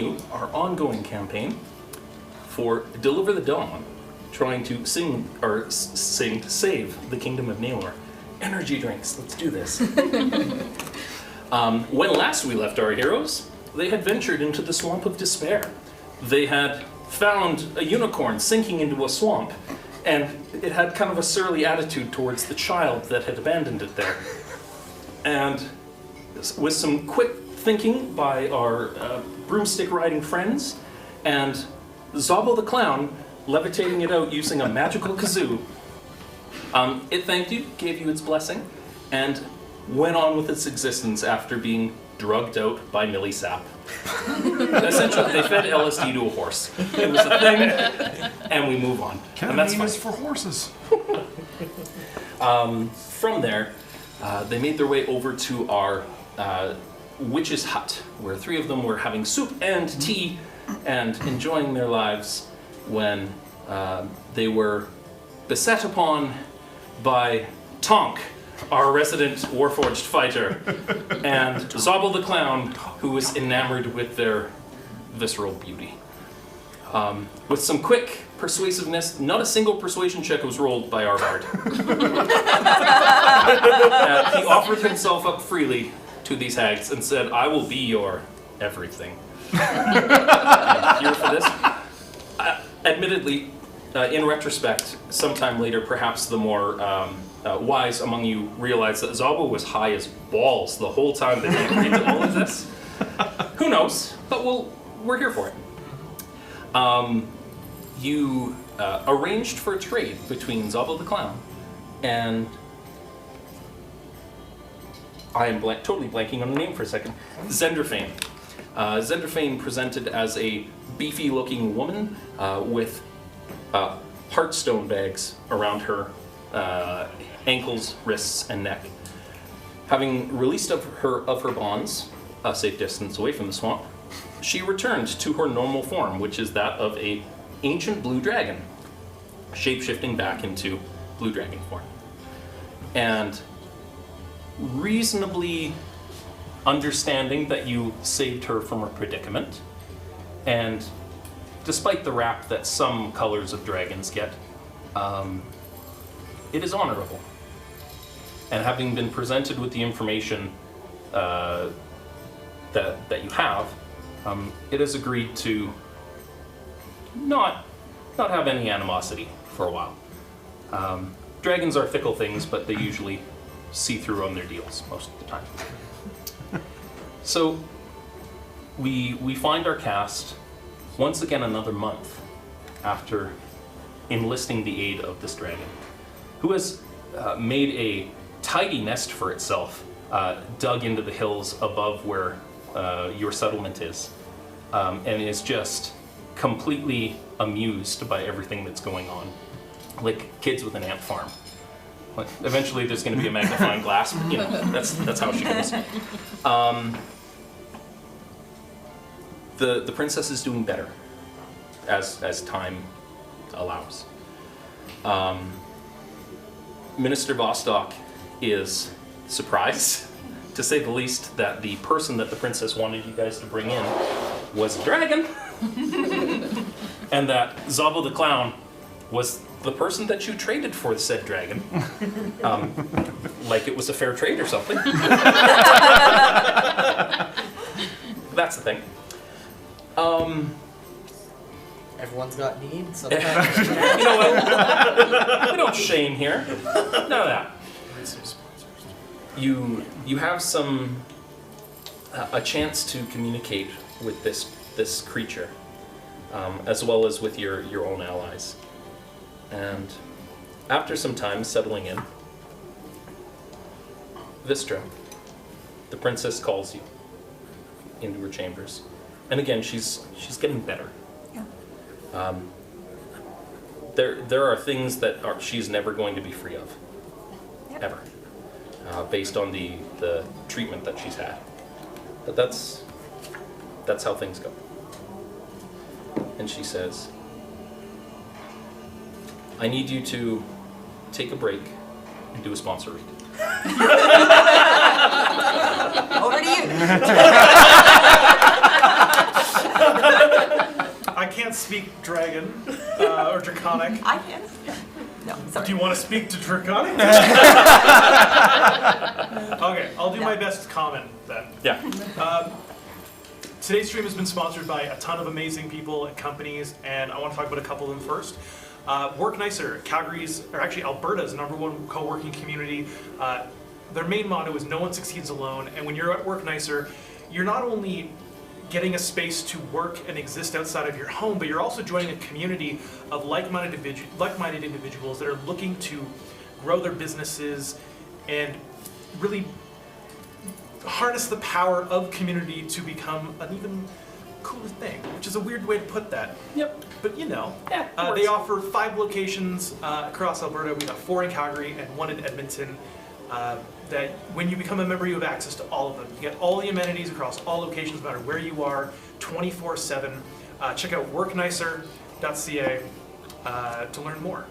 continue our ongoing campaign for Deliver the Dawn, trying to sing to save the Kingdom of Naelor. Energy drinks, let's do this. When last we left our heroes, they had ventured into the Swamp of Despair. They had found a unicorn sinking into a swamp, and it had kind of a surly attitude towards the child that had abandoned it there. And with some quick thinking by our broomstick-riding friends, and Zobble the Clown levitating it out using a magical kazoo, it thanked you, gave you its blessing, and went on with its existence after being drugged out by Millie Sap. Essentially, they fed LSD to a horse. It was a thing, and we move on. And that's Ketamine is for horses. From there, they made their way over to our witch's hut, where three of them were having soup and tea and enjoying their lives when they were beset upon by Tonk, our resident Warforged fighter, and Zobble the Clown, who was enamored with their visceral beauty. With some quick persuasiveness, not a single persuasion check was rolled by our bard. He offered himself up freely to these hags and said, "I will be your everything." I'm here for this. Admittedly, in retrospect, sometime later, perhaps the more wise among you realized that Zobble was high as balls the whole time that he agreed to all of this. Who knows? But we're here for it. You arranged for a trade between Zobble the Clown and... I am totally blanking on the name for a second. Zenderfane. Zenderfane presented as a beefy-looking woman with heartstone bags around her ankles, wrists, and neck. Having released of her bonds, a safe distance away from the swamp, she returned to her normal form, which is that of a ancient blue dragon, shape-shifting back into blue dragon form. And reasonably understanding that you saved her from a predicament, and despite the rap that some colors of dragons get, it is honorable. And having been presented with the information that you have, it has agreed to not have any animosity for a while. Dragons are fickle things, but they usually see through on their deals most of the time. So we find our cast once again another month after enlisting the aid of this dragon, who has made a tidy nest for itself, dug into the hills above where your settlement is, and is just completely amused by everything that's going on, like kids with an ant farm. Like, eventually there's going to be a magnifying glass, but, you know, that's how she goes. The princess is doing better as time allows. Minister Vostok is surprised, to say the least, that the person that the princess wanted you guys to bring in was a dragon, and that Zobble the Clown was the person that you traded for said dragon, like it was a fair trade or something. That's the thing. Everyone's got needs. You know what? We don't shame here. None of that. You have a chance to communicate with this creature, as well as with your own allies. And after some time settling in, Vistra, the princess, calls you into her chambers. And again, she's getting better. Yeah. There are things that she's never going to be free of, yep. Ever, based on the treatment that she's had. But that's how things go. And she says, "I need you to take a break and do a sponsor read." Over to you. can't speak dragon or draconic. I can. No, sorry. Do you want to speak to draconic? Okay, I'll do my best comment then. Yeah. Today's stream has been sponsored by a ton of amazing people and companies, and I want to talk about a couple of them first. Work Nicer, Calgary's, or actually Alberta's #1 co-working community. Their main motto is no one succeeds alone, and when you're at Work Nicer, you're not only getting a space to work and exist outside of your home, but you're also joining a community of like-minded individuals that are looking to grow their businesses and really harness the power of community to become an even cooler thing, which is a weird way to put that. Yep. But you know, Yeah, they offer 5 locations across Alberta. We got 4 in Calgary and 1 in Edmonton. That when you become a member, you have access to all of them. You get all the amenities across all locations, no matter where you are, 24/7. Check out worknicer.ca to learn more.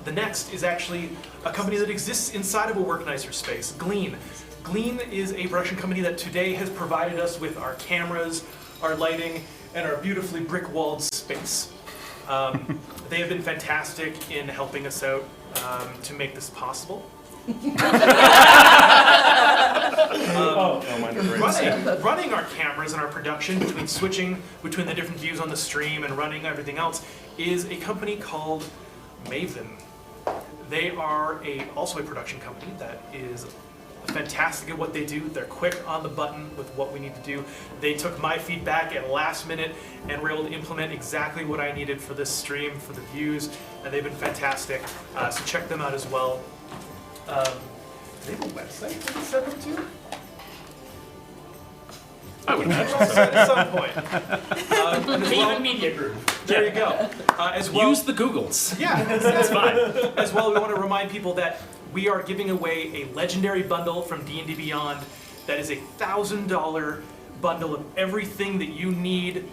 The next is actually a company that exists inside of a Work Nicer space, Glean. Glean is a production company that today has provided us with our cameras, our lighting, and our beautifully brick-walled space. They have been fantastic in helping us out to make this possible. Running our cameras and our production, switching between the different views on the stream and running everything else, is a company called Maven. They are also a production company that is fantastic at what they do. They're quick on the button with what we need to do. They took my feedback at last minute and were able to implement exactly what I needed for this stream, for the views, and they've been fantastic. So check them out as well. Do they have a website we can send them to? I would imagine At some point. Maven Media Group. There you go. As well, Use the Googles. yeah, That's fine. As well, we want to remind people that we are giving away a legendary bundle from D&D Beyond that is a $1,000 bundle of everything that you need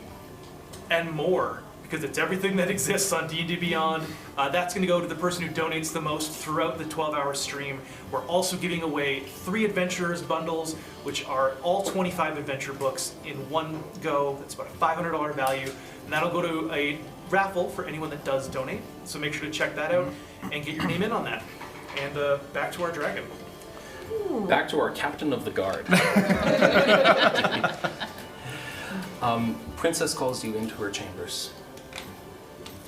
and more, because it's everything that exists on D&D Beyond. That's going to go to the person who donates the most throughout the 12-hour stream. We're also giving away 3 Adventurers bundles, which are all 25 adventure books in one go. That's about a $500 value, and that'll go to a raffle for anyone that does donate. So make sure to check that out and get your name in on that. And back to our dragon. Back to our captain of the guard. Princess calls you into her chambers.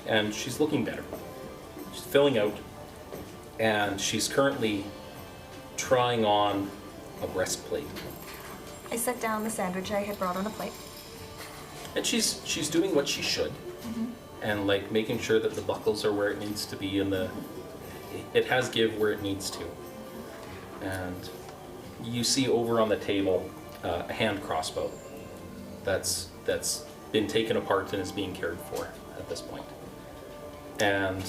And she's looking better. She's filling out. And she's currently trying on a breastplate. I set down the sandwich I had brought on a plate. And she's doing what she should. And like making sure that the buckles are where it needs to be and it has give where it needs to. And you see over on the table a hand crossbow that's been taken apart and is being cared for at this point. And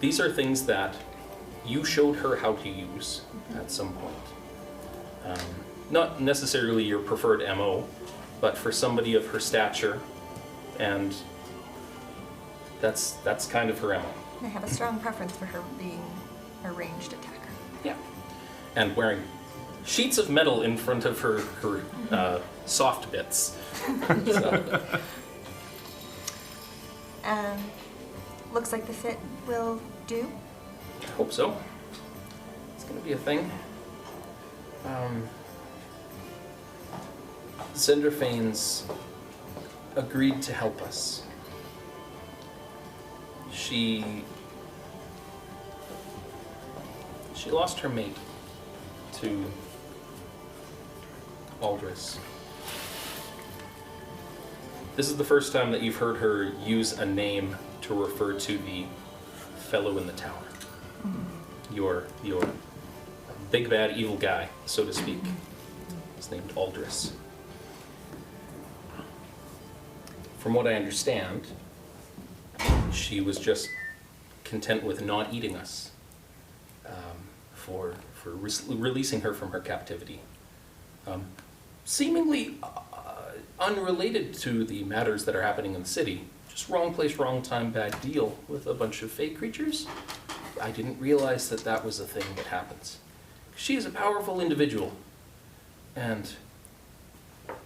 these are things that you showed her how to use at some point. Not necessarily your preferred MO, but for somebody of her stature, and that's kind of her MO. I have a strong preference for her being a ranged attacker. Yeah. And wearing sheets of metal in front of her soft bits. So. Looks like the fit will do. I hope so. It's going to be a thing. Zenderfane's agreed to help us. She lost her mate to Aldris. This is the first time that you've heard her use a name to refer to the fellow in the tower. Your big bad evil guy, so to speak. He's named Aldris. From what I understand, she was just content with not eating us for releasing her from her captivity. Seemingly unrelated to the matters that are happening in the city. Just wrong place, wrong time, bad deal with a bunch of fake creatures. I didn't realize that that was a thing that happens. She is a powerful individual, and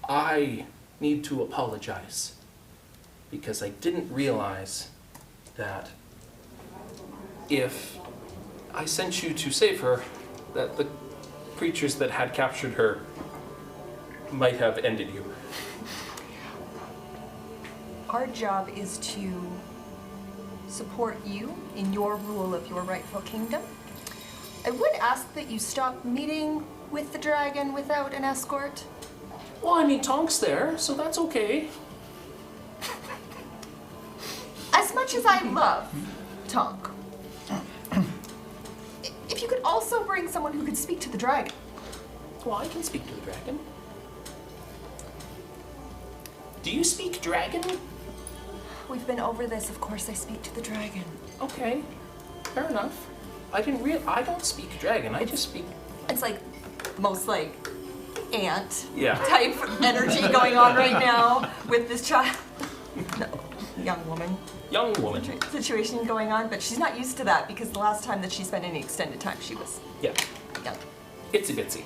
I need to apologize because I didn't realize that if I sent you to save her, that the creatures that had captured her might have ended you. Our job is to support you in your rule of your rightful kingdom. I would ask that you stop meeting with the dragon without an escort. Well, I mean, Tonk's there, so that's okay. As much as I love Tonk, if you could also bring someone who could speak to the dragon. Well, I can speak to the dragon. Do you speak dragon? We've been over this, of course I speak to the dragon. Okay, fair enough. I don't speak dragon, I just speak... It's like, most like, ant Yeah. type energy going on right now with this child. No, young woman Young woman. situation going on, but she's not used to that because the last time that she spent any extended time, she was Yeah, young. itsy bitsy.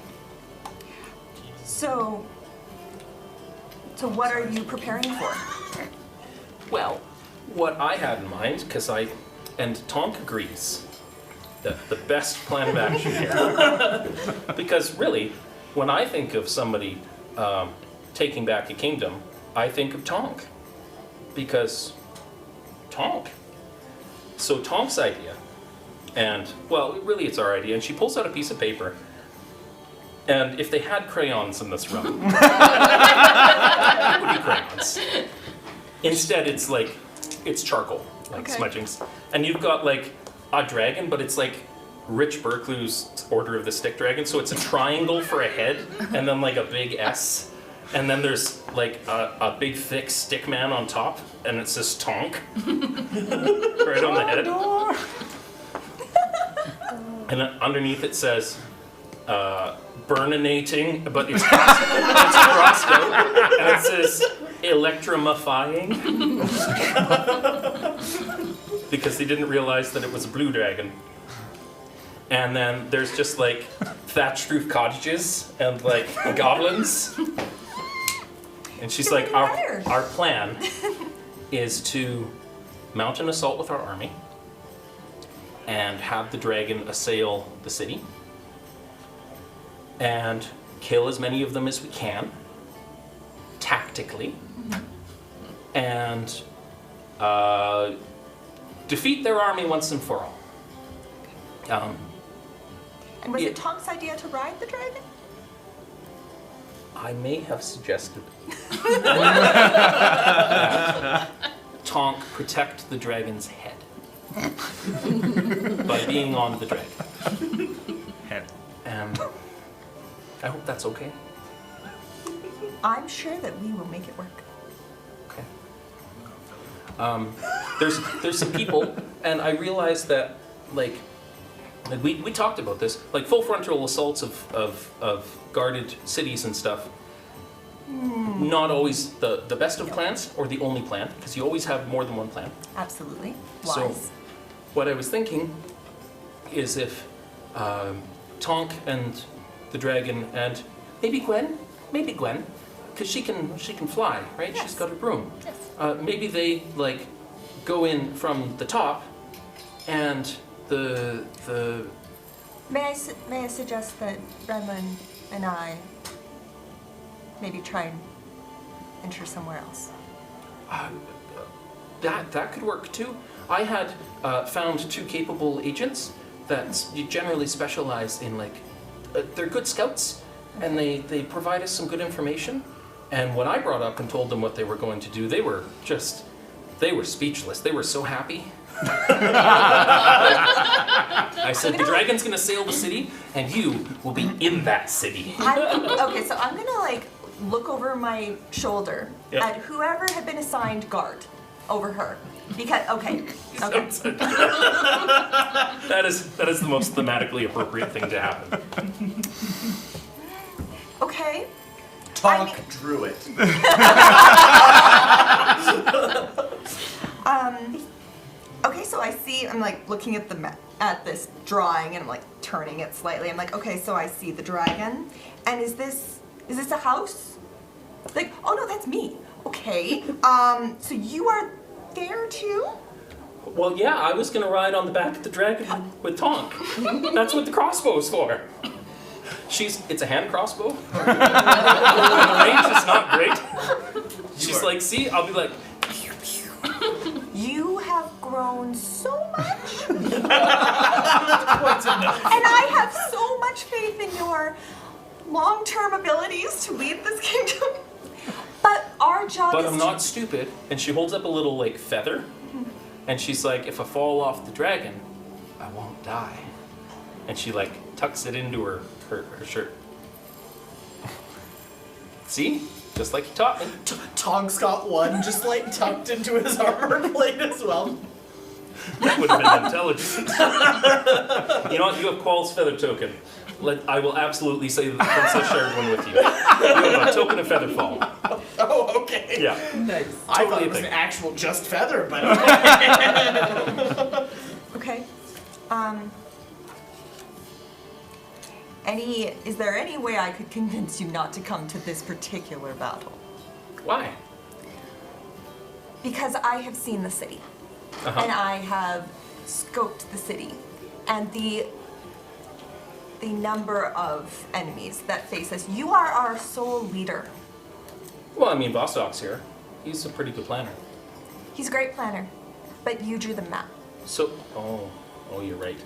So what are you preparing for? Well, what I had in mind, and Tonk agrees, that the best plan of action here, because really, when I think of somebody taking back a kingdom, I think of Tonk, because Tonk. So Tonk's idea, and well, really it's our idea, and she pulls out a piece of paper, and if they had crayons in this room, it would be crayons. Instead, it's charcoal, like Okay. smudgings. And you've got like a dragon, but it's like Rich Berklew's Order of the Stick Dragon. So it's a triangle for a head, and then like a big S. And then there's like a big thick stick man on top, and it says Tonk. Right on the head. And then underneath it says, burninating, but it's crossed out, and it says electromifying, because they didn't realize that it was a blue dragon. And then there's just like thatched roof cottages and like goblins. And she's You're like, getting better. our plan is to mount an assault with our army and have the dragon assail the city and kill as many of them as we can, tactically, and defeat their army once and for all. And was Yeah. it Tonk's idea to ride the dragon? I may have suggested that Tonk protect the dragon's head by being on the dragon. Head. And I hope that's okay. I'm sure that we will make it work. Okay. There's some people, and I realized that like we talked about this, like full frontal assaults of guarded cities and stuff. Not always the best of plans or the only plan, because you always have more than one plan. Absolutely. So, Wise. what I was thinking is if Tonk and the dragon and maybe Gwen, because she can fly, right? Yes. She's got a broom. Yes. Maybe they like go in from the top, and the May I suggest that Renlin and I maybe try and enter somewhere else? that could work too. I had found 2 capable agents that generally specialize in like they're good scouts, and they provide us some good information. And when I brought up and told them what they were going to do, they were speechless. They were so happy. I said, the dragon's gonna sail the city, and you will be in that city. Okay, so I'm gonna like look over my shoulder Yeah. at whoever had been assigned guard over her. Because okay. That is the most thematically appropriate thing to happen. Okay. Tonk drew it. Okay, so I see, I'm like looking at at this drawing, and I'm like turning it slightly. I'm like, okay, so I see the dragon. And is this a house? Like, oh no, that's me. Okay. So you are there too? Well, yeah, I was gonna ride on the back of the dragon with Tonk. That's what the crossbow is for. It's a hand crossbow. The range is not great. She's like, see, I'll be like, You have grown so much. And I have so much faith in your long-term abilities to lead this kingdom. But our job but is I'm not stupid. And she holds up a little like feather, and she's like, if I fall off the dragon, I won't die. And she like tucks it into her shirt. See? Just like you taught me. Tonk's got one just like tucked into his armor plate as well. That would have been intelligent. You know what? You have Qual's feather token. I will absolutely say that the princess shared one with you. You have a token of feather fall. Oh, okay. Yeah. Nice. I thought Totally it was a an thing. actual just feather, but Okay. Is there any way I could convince you not to come to this particular battle? Why? Because I have seen the city, and I have scoped the city, and the number of enemies that face us. You are our sole leader. Well, I mean, Vostok's here. He's a pretty good planner. He's a great planner, but you drew the map. So, oh, you're right.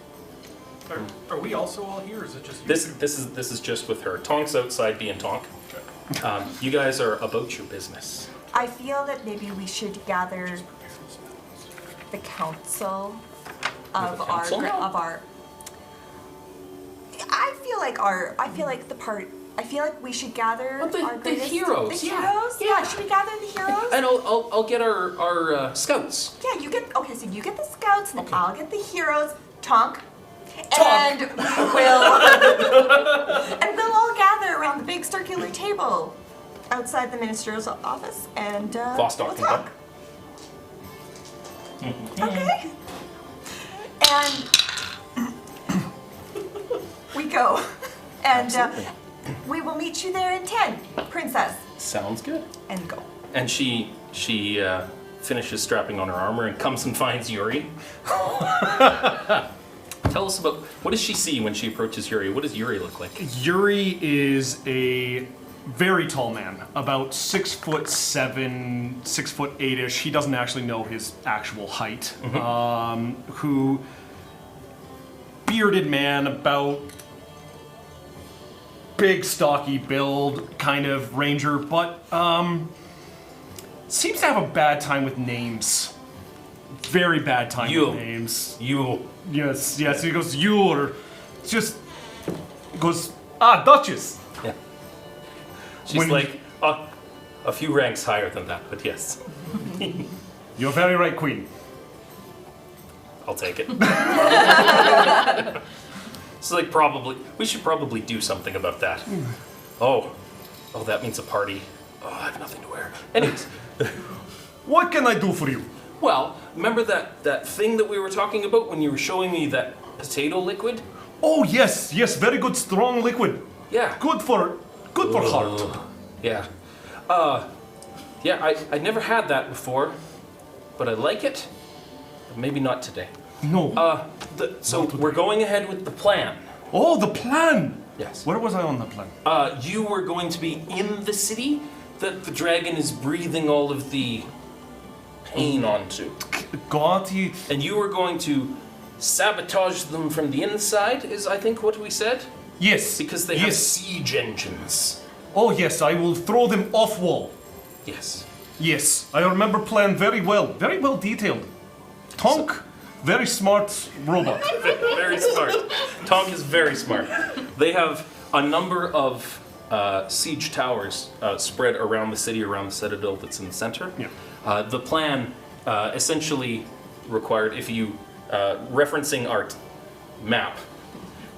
Are we also all here, or is it just you? This is just with her. Tonk's outside being Tonk. You guys are about your business. I feel that maybe we should gather the council of council now? our. I feel like we should gather Well, our the greatest, heroes, The yeah. heroes. Yeah. Should we gather the heroes? And I'll get our scouts. Yeah, you get. Okay, so you get the scouts, and then Okay. I'll get the heroes. Tonk. And we will. And we'll all gather around the big circular table outside the minister's office, and Vostok we'll can talk. Okay. And we go, and we will meet you there in 10, Princess, Sounds good. and go. And she finishes strapping on her armor and comes and finds Yuri. Tell us about, what does she see when she approaches Yuri? What does Yuri look like? Yuri is a very tall man, about 6'7", 6'8"-ish. He doesn't actually know his actual height. Who, bearded man, about big, stocky build, kind of ranger, but seems to have a bad time with names. Very bad time You. with names. You. Yes. He goes, you, or just goes, Duchess. Yeah. She's When- like, a few ranks higher than that, but yes. You're very right, Queen. I'll take it. It's like we should probably do something about that. Oh, that means a party. Oh, I have nothing to wear. Anyways, What can I do for you? well, remember that thing that we were talking about when you were showing me that potato liquid? Oh yes, very good, strong liquid. Yeah. Good for heart. Yeah. I never had that before, but I like it. But maybe not today. No. So we're going ahead with the plan. Oh, the plan. Yes. Where was I on the plan? You were going to be in the city that the dragon is breathing all of the pain onto. Got it. And you were going to sabotage them from the inside, is I think what we said? Yes. Because they have yes. siege engines. Oh yes, I will throw them off wall. Yes. Yes, I remember plan very well detailed. Tonk, very smart robot. Very smart. Tonk is very smart. They have a number of siege towers spread around the city, around the citadel that's in the center. Yeah. The plan essentially required, if you, referencing our map,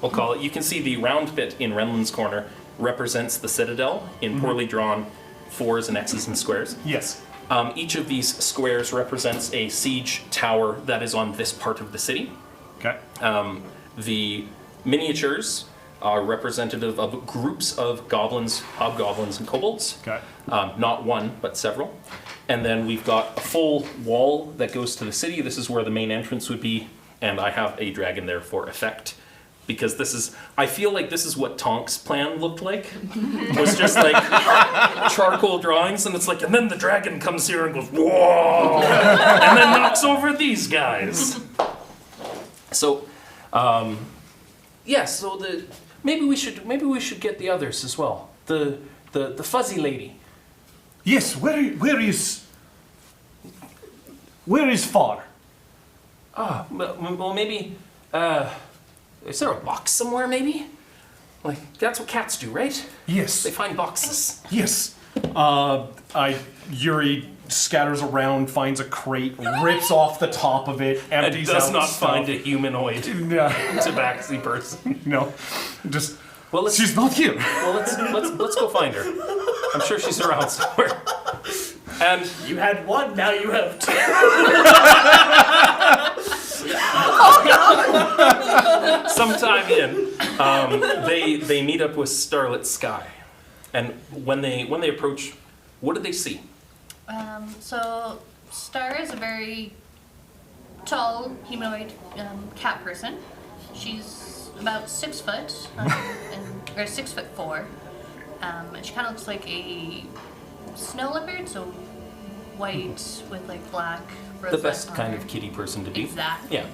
we'll call it, you can see the round bit in Renland's corner represents the citadel in poorly drawn 4s and X's and squares. Yes. Each of these squares represents a siege tower that is on this part of the city. Okay. The miniatures are representative of groups of goblins, hobgoblins, and kobolds. Okay. Not one, but several. And then we've got a full wall that goes to the city. This is where the main entrance would be, and I have a dragon there for effect. Because I feel like this is what Tonk's plan looked like. It was just like charcoal drawings, and it's like, and then the dragon comes here and goes, whoa, and then knocks over these guys. So, so maybe we should get the others as well. The fuzzy lady. Yes, where is Far? Well, maybe. Is there a box somewhere, maybe? Like, that's what cats do, right? Yes. They find boxes. Yes. Yuri scatters around, finds a crate, rips off the top of it, And empties does out not stuff. find a humanoid Yeah. tabaxi person. No. Just. Well, She's not here. Well, let's go find her. I'm sure she's around somewhere. And You had one, now you have two. sometime in, they meet up with Starlit Sky, and when they approach, what do they see? So Star is a very tall humanoid cat person. She's about 6 foot, or 6'4", and she kind of looks like a snow leopard, so white with like black. The best kind of kitty person to be. Exactly. Yeah.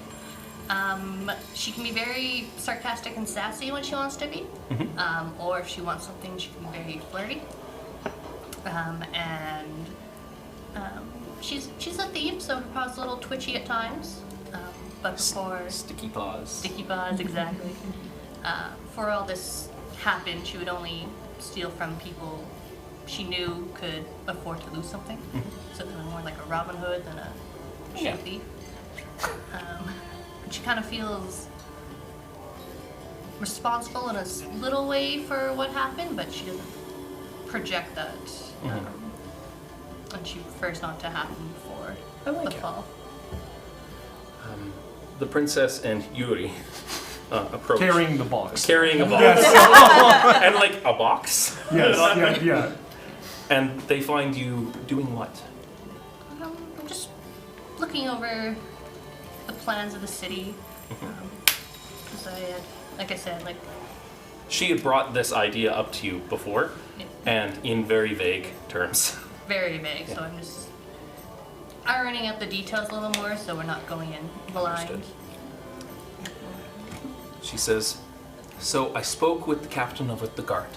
She can be very sarcastic and sassy when she wants to be, or if she wants something, she can be very flirty. She's a thief, so her paw's a little twitchy at times. But before Sticky paws. sticky paws, exactly. Before all this happened, she would only steal from people she knew could afford to lose something. So kind of more like a Robin Hood than a Yeah. shoe thief. She kind of feels responsible in a little way for what happened, but she doesn't project that. And she prefers not to happen before the fall. The princess and Yuri approach. Carrying the box. Carrying a box. Yes. And like a box. Yes. Yeah. And they find you doing what? I'm just looking over the plans of the city. Because like I said, She had brought this idea up to you before, yeah, and in very vague terms. very vague. So I'm just ironing out the details a little more, so we're not going in blind. Understood. She says, so I spoke with the captain of the guard,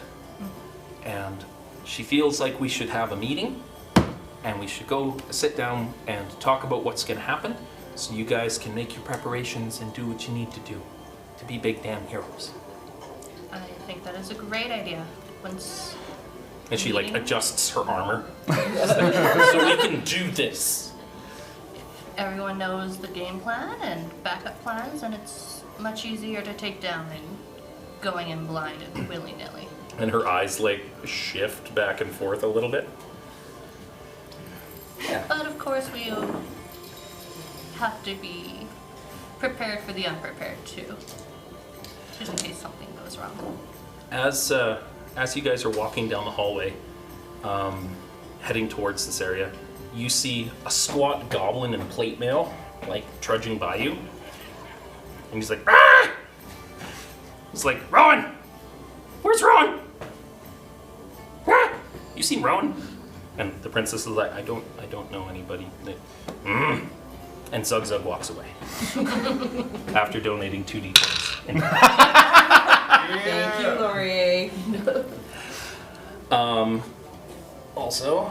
and she feels like we should have a meeting, and we should go sit down and talk about what's going to happen, so you guys can make your preparations and do what you need to do to be big damn heroes. I think that is a great idea. Once And she meeting, adjusts her armor, so we can do this. everyone knows the game plan and backup plans, and it's much easier to take down than going in blind and willy-nilly. And her eyes shift back and forth a little bit. But of course we have to be prepared for the unprepared too, just in case something goes wrong. As you guys are walking down the hallway, heading towards this area, you see a squat goblin in plate mail, trudging by you. And he's like, ah! He's like, Rowan! Where's Rowan? Ah! You seen Rowan? And the princess is like, I don't know anybody. And Zug Zug walks away. After donating 2 d10s. Thank you, Laurier. Also,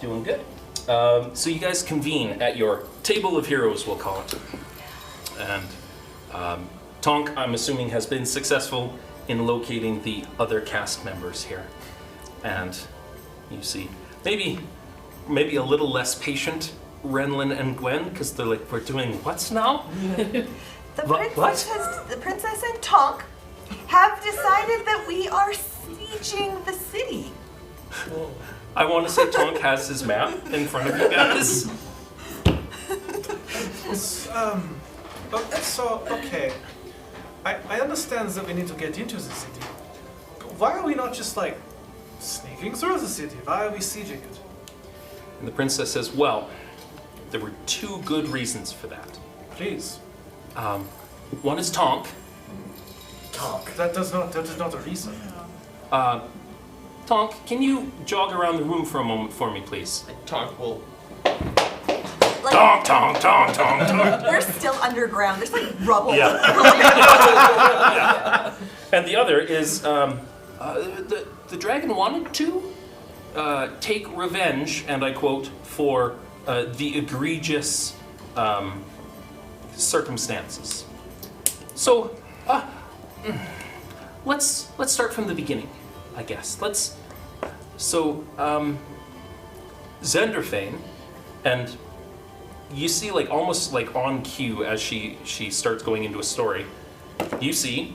doing good. So you guys convene at your table of heroes, we'll call it. And Tonk, I'm assuming, has been successful in locating the other cast members here. And you see, maybe a little less patient Renlin and Gwen, because they're like, we're doing what now? The What? princess and Tonk have decided that we are sieging the city. I want to say Tonk has his map in front of you guys. Okay. I understand that we need to get into the city. But why are we not just like sneaking through the city? Why are we sieging it? And the princess says, well, there were 2 good reasons for that. Please. One is Tonk. Talk. That is not a reason. Tonk, can you jog around the room for a moment for me, please? Talk will. Like, Tonk, tonk, tonk, tonk, tonk. we're still underground. There's like rubble. Yeah. And the other is, the dragon wanted to take revenge, and I quote, for the egregious circumstances. So, let's start from the beginning, I guess. Zenderfane, and you see, like, almost like on cue as she starts going into a story, you see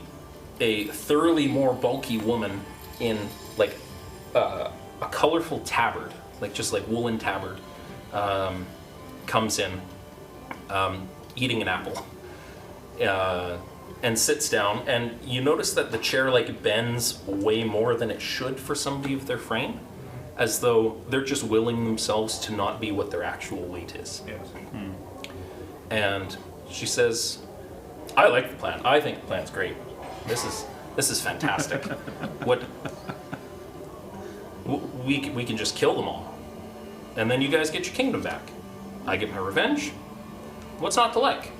a thoroughly more bulky woman in, like, a colorful tabard, like, just like woolen tabard, comes in, eating an apple, and sits down, and you notice that the chair, like, bends way more than it should for somebody of their frame, as though they're just willing themselves to not be what their actual weight is. Yes. And she says, I like the plan. I think the plan's great. This is fantastic. We can just kill them all. And then you guys get your kingdom back. I get my revenge. What's not to like?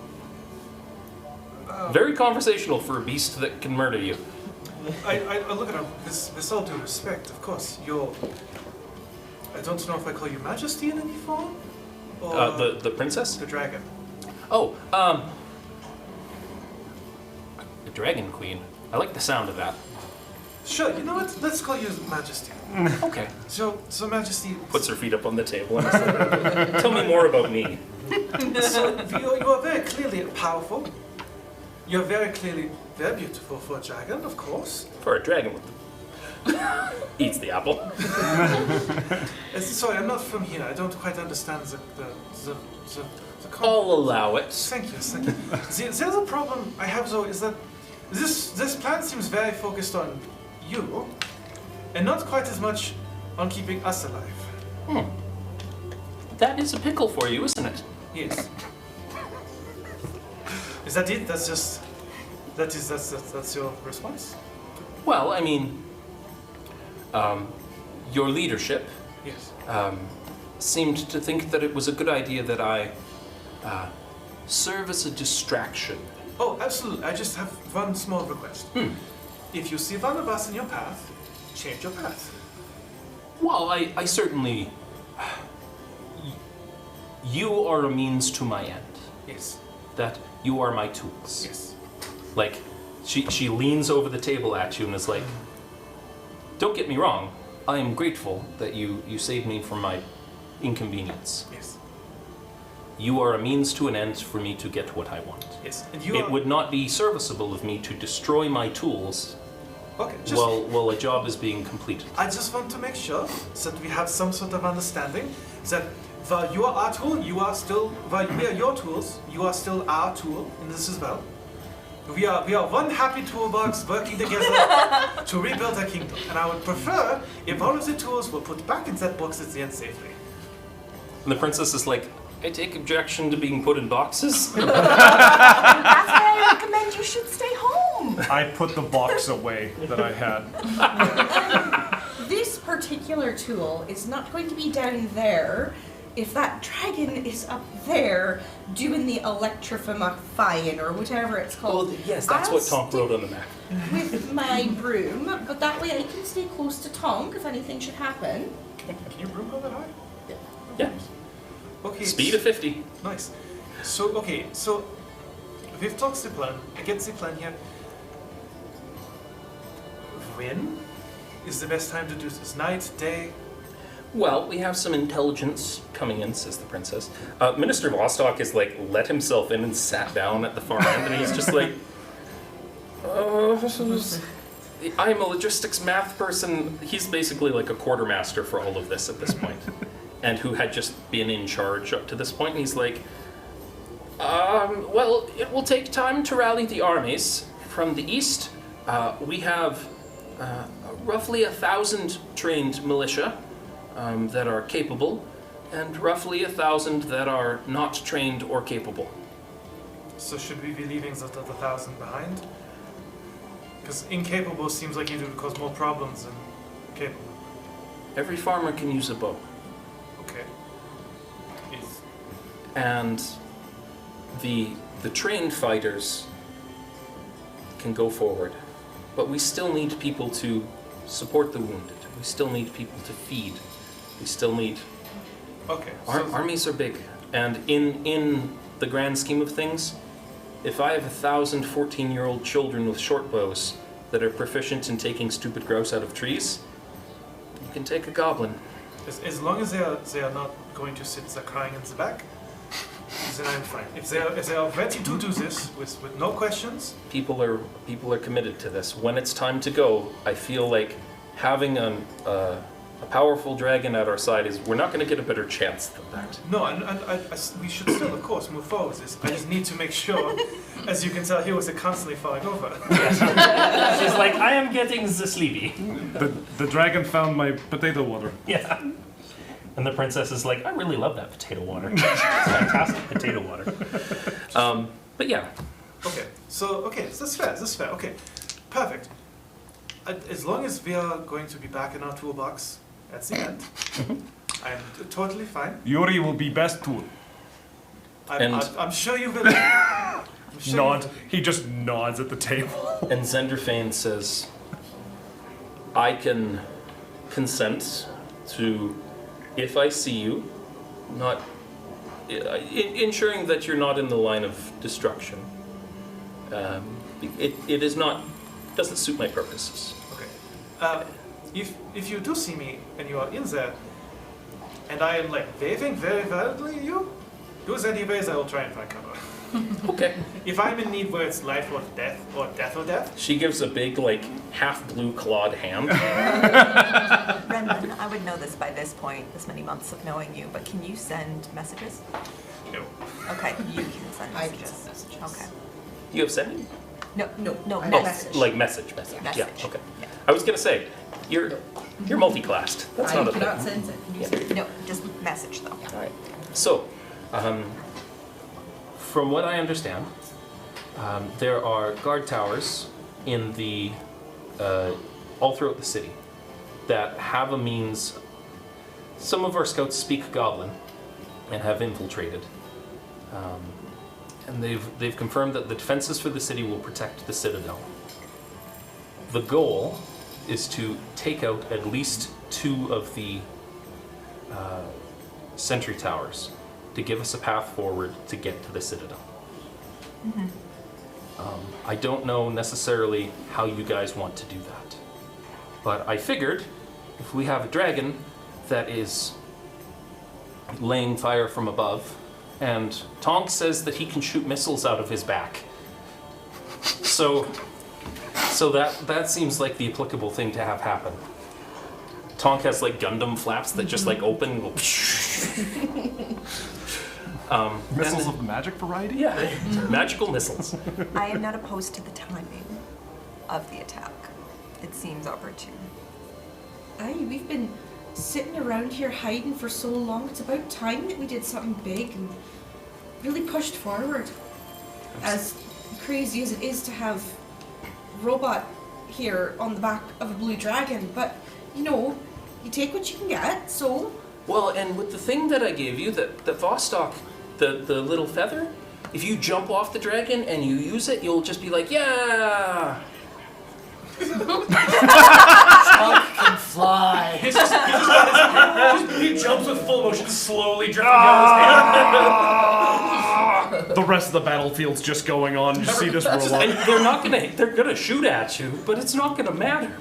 Very conversational for a beast that can murder you. I look at him with all due respect, of course. I don't know if I call you Majesty in any form? Or The princess? the dragon. Oh, the Dragon Queen. I like the sound of that. Sure, you know what? Let's call you Majesty. Okay. So Majesty... Puts her feet up on the table and is like, tell me more about me. So, you are very clearly powerful. You're very clearly very beautiful for a dragon, of course. For a dragon with eats the apple. Sorry, I'm not from here. I don't quite understand the I'll allow it. Thank you. The other problem I have, though, is that this plan seems very focused on you, and not quite as much on keeping us alive. That is a pickle for you, isn't it? Yes. Is that it? That's your response? Well, I mean, your leadership Yes. seemed to think that it was a good idea that I serve as a distraction. Oh, absolutely. I just have one small request. If you see one of us in your path, change your path. Well, I certainly... You are a means to my end. Yes. That you are my tools. Yes. Like, she leans over the table at you and is like, don't get me wrong, I am grateful that you saved me from my inconvenience. Yes. You are a means to an end for me to get what I want. Yes. And It would not be serviceable of me to destroy my tools Okay, just... while a job is being completed. I just want to make sure that we have some sort of understanding that while you are our tool, while we are your tools, you are still our tool in this as well. We are one happy toolbox working together to rebuild our kingdom. And I would prefer if all of the tools were put back in that box at the end safely. And the princess is like, I take objection to being put in boxes. That's why I recommend you should stay home. I put the box away that I had. This particular tool is not going to be down there if that dragon is up there doing the electrifying or whatever it's called. Well, yes, that's I'll what Tonk wrote on the map. with my broom, but that way I can stay close to Tonk if anything should happen. Can you broom go that high? Yeah. Okay. Speed of 50. Nice. So we've talked the plan. I get the plan here. When is the best time to do this? Night, day? Well, we have some intelligence coming in, says the princess. Minister Vostok has, like, let himself in and sat down at the far end, and he's just like, I'm a logistics math person. He's basically like a quartermaster for all of this at this point, and who had just been in charge up to this point, and he's like, well, it will take time to rally the armies. from the east, we have roughly 1,000 trained militia that are capable, and roughly 1,000 that are not trained or capable. So should we be leaving the 1,000 behind? Because incapable seems like it would cause more problems than capable. Every farmer can use a bow, Okay. Is and the trained fighters can go forward, but we still need people to support the wounded. We still need people to feed. We still need. okay. Armies are big, and in the grand scheme of things, if I have 1,000 14-year-old children with short bows that are proficient in taking stupid grouse out of trees, you can take a goblin. As long as they are not going to sit there crying in the back, then I'm fine. If they are ready to do this with no questions, People are committed to this. When it's time to go, I feel like having a powerful dragon at our side is, we're not going to get a better chance than that. no, and we should still, of course, move forward with this. I just need to make sure, as you can tell, he was constantly falling over. She's like, I am getting the sleepy. The dragon found my potato water. Yeah. And the princess is like, I really love that potato water. It's fantastic potato water. But yeah, Okay, so that's fair. Okay, perfect. As long as we are going to be back in our toolbox at the end, I'm totally fine. Yuri will be best tool. I'm sure you will. I'm sure you Nod. will. He just nods at the table. and Zenderfane says, I can consent to, if I see you, not ensuring that you're not in the line of destruction. It is not, doesn't suit my purposes. Okay. If you do see me and you are in there, and I am like waving very wildly at you, do as any ways I will try and find cover. Okay. If I'm in need where it's life or death, or death, She gives a big, like, half blue clawed hand. Brendan, I would know this by this point, this many months of knowing you, but can you send messages? no. Okay, you can send I can messages. send messages. Okay. You have sending? No, No, I oh, message. Like message. Yeah, Message. okay. Yeah. I was gonna say, you're multi-classed. That's I not a cannot thing. send it. Yeah. No, just message though. Alright. So, from what I understand, there are guard towers in the all throughout the city that have a means. Some of our scouts speak Goblin and have infiltrated, and they've confirmed that the defenses for the city will protect the citadel. The goal is to take out at least 2 of the sentry towers to give us a path forward to get to the citadel. I don't know necessarily how you guys want to do that, but I figured if we have a dragon that is laying fire from above, and Tonk says that he can shoot missiles out of his back, so that seems like the applicable thing to have happen. Tonk has like Gundam flaps that just like open and go. Missiles of the magic variety? Yeah, magical missiles. I am not opposed to the timing of the attack. It seems opportune. Aye, we've been sitting around here hiding for so long. It's about time that we did something big and really pushed forward. As crazy as it is to have robot here on the back of a blue dragon, but you know, you take what you can get, so Well, and with the thing that I gave you, the Vostok, the little feather, if you jump off the dragon and you use it, you'll just be like, yeah! Can fly. He jumps with full motion, slowly drifting down his head. The rest of the battlefield's just going on. You see this And robot. they're gonna shoot at you, but it's not gonna matter.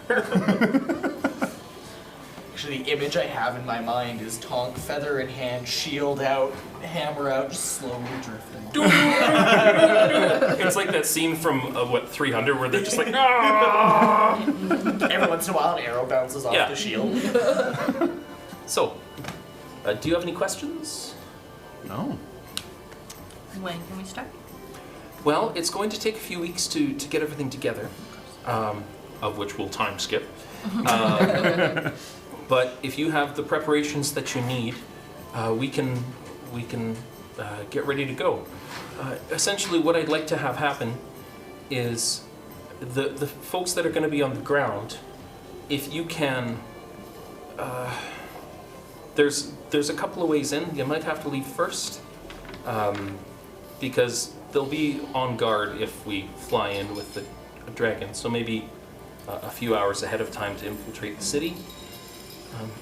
Actually, the image I have in my mind is Tonk, feather in hand, shield out, hammer out, just slowly drifting. It's like that scene from 300 where they're just like, ah! Every once in a while, an arrow bounces off Yeah. the shield. So, do you have any questions? No. When can we start? Well, it's going to take a few weeks to get everything together, of which we'll time skip. But if you have the preparations that you need, we can get ready to go. Essentially, what I'd like to have happen is the folks that are going to be on the ground, if you can, there's a couple of ways in. You might have to leave first, because they'll be on guard if we fly in with the dragon. So maybe a few hours ahead of time to infiltrate the city.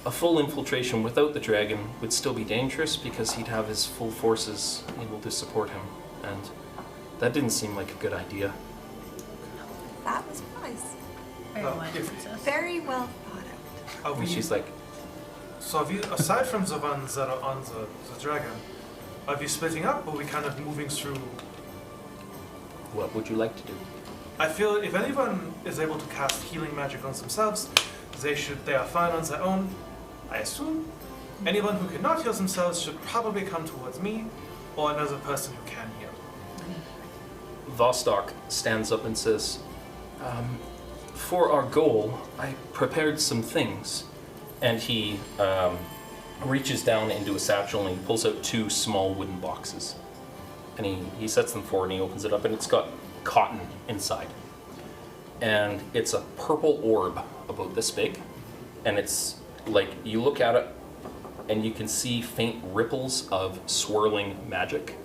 A full infiltration without the dragon would still be dangerous because he'd have his full forces able to support him, and that didn't seem like a good idea. That was wise. Very Well, wise, if- princess. Very well thought out. Are And she's like, So have you, aside from the ones that are on the dragon, are you splitting up, or are we kind of moving through? what would you like to do? I feel if anyone is able to cast healing magic on themselves, they are fine on their own, I assume. Anyone who cannot heal themselves should probably come towards me, or another person who can heal. Vostok stands up and says, for our goal, I prepared some things. And he reaches down into a satchel and he pulls out 2 small wooden boxes. And he sets them forward and he opens it up and it's got cotton inside. And it's a purple orb about this big. And it's like, you look at it and you can see faint ripples of swirling magic.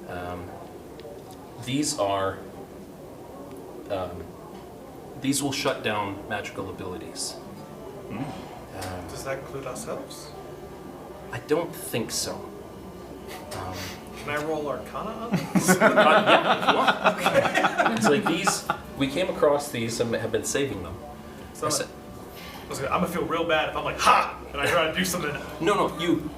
Yeah. These are, these will shut down magical abilities. Does that include ourselves? I don't think so. Can I roll Arcana on this? Yeah, if you want. It's like these, we came across these and have been saving them. So I said, I'm gonna feel real bad if I'm like, ha! And I try to do something. no, you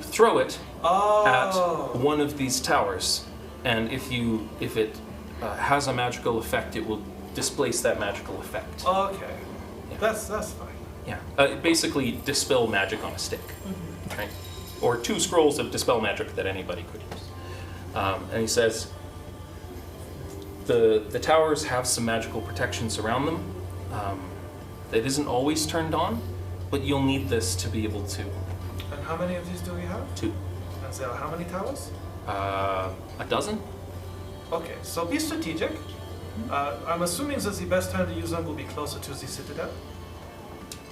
throw it Oh. at one of these towers, and if it has a magical effect, it will displace that magical effect. Okay. Yeah. That's fine. Yeah, basically dispel magic on a stick, right? Or 2 scrolls of dispel magic that anybody could use. And he says, the towers have some magical protections around them. It isn't always turned on, but you'll need this to be able to. And how many of these do we have? 2. And so how many towers? A dozen? Okay, so be strategic. I'm assuming that the best time to use them will be closer to the citadel.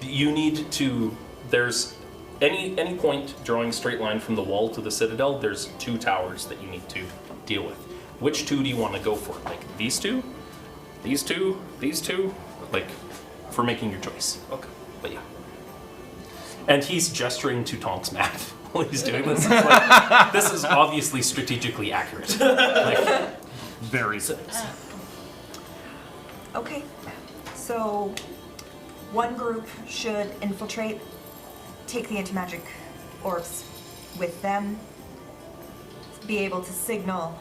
You need to. There's any point drawing a straight line from the wall to the citadel. There's 2 towers that you need to deal with. Which 2 do you want to go for? Like these 2, these 2, these 2, like for making your choice. Okay. But yeah. And he's gesturing to Tonk's map while he's doing this. It's like, this is obviously strategically accurate. Like, Very good. Okay, so one group should infiltrate, take the anti-magic orbs with them, be able to signal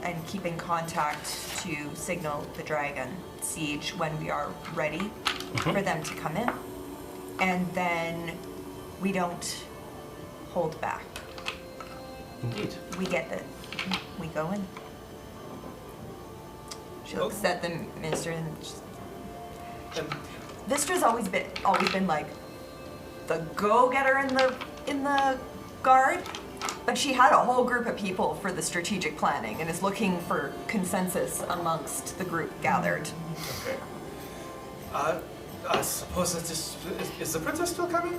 and keep in contact to signal the dragon siege when we are ready for them to come in. And then we don't hold back. indeed. We get it. We go in. She looks at the minister and she's, And Vistra's always been like the go-getter in the guard, but she had a whole group of people for the strategic planning and is looking for consensus amongst the group gathered. okay. I suppose that is the princess still coming?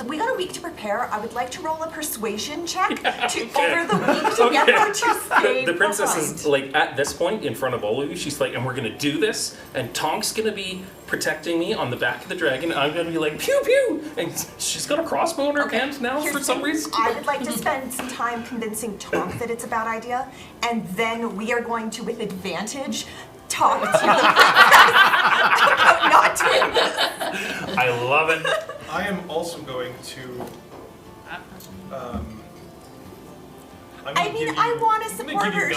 We got a week to prepare. I would like to roll a persuasion check over the week to get her to stay The princess behind. is like at this point in front of all of you. She's like, and we're gonna do this, and Tonk's gonna be protecting me on the back of the dragon. And I'm gonna be like, pew pew, and she's got a crossbow in her hand now Here's for the some thing. reason. I would like to spend some time convincing Tonk that it's a bad idea, and then we are going to, with advantage, talk to the about not doing this. I love it. I am also going to. I mean, I want to support her.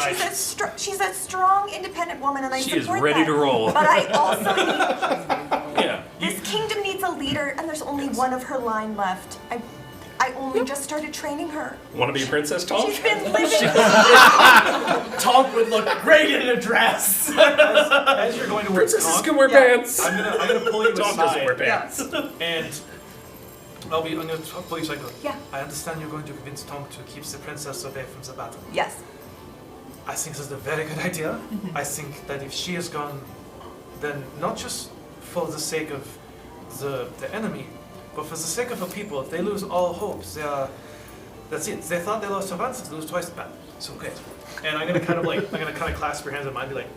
She's a strong, independent woman, and I She support is ready that. to roll. But I also need Yeah. this kingdom needs a leader, and there's only one of her line left. I only just started training her. Want to be a princess, Tonk? She's been living. Tonk would look great in a dress. As you're going towards Princesses Tonk, can wear Yeah. pants. I'm gonna pull you Tonk doesn't wear aside, pants. and I'm gonna pull you aside. and go, Yeah. I understand you're going to convince Tonk to keep the princess away from the battle. Yes. I think this is a very good idea. I think that if she is gone, then not just for the sake of the enemy, but for the sake of the people, if they lose all hope, that's it. They thought they lost her once, they lose twice the battle. So okay. And I'm gonna kind of clasp your hands in mine and be like,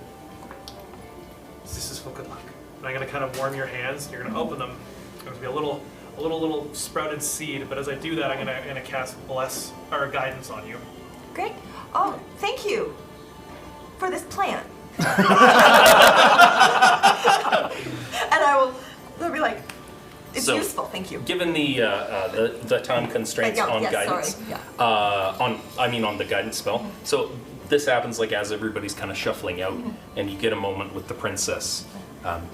this is for good luck. And I'm gonna kind of warm your hands. You're gonna open them. There's gonna be a little sprouted seed. But as I do that, I'm gonna cast bless or guidance on you. Great. Oh, thank you for this plan. And they'll be like, it's So, useful, thank you. Given the time constraints Yeah, on yeah, guidance, sorry, yeah. on the guidance spell. So this happens like as everybody's kind of shuffling out, and you get a moment with the princess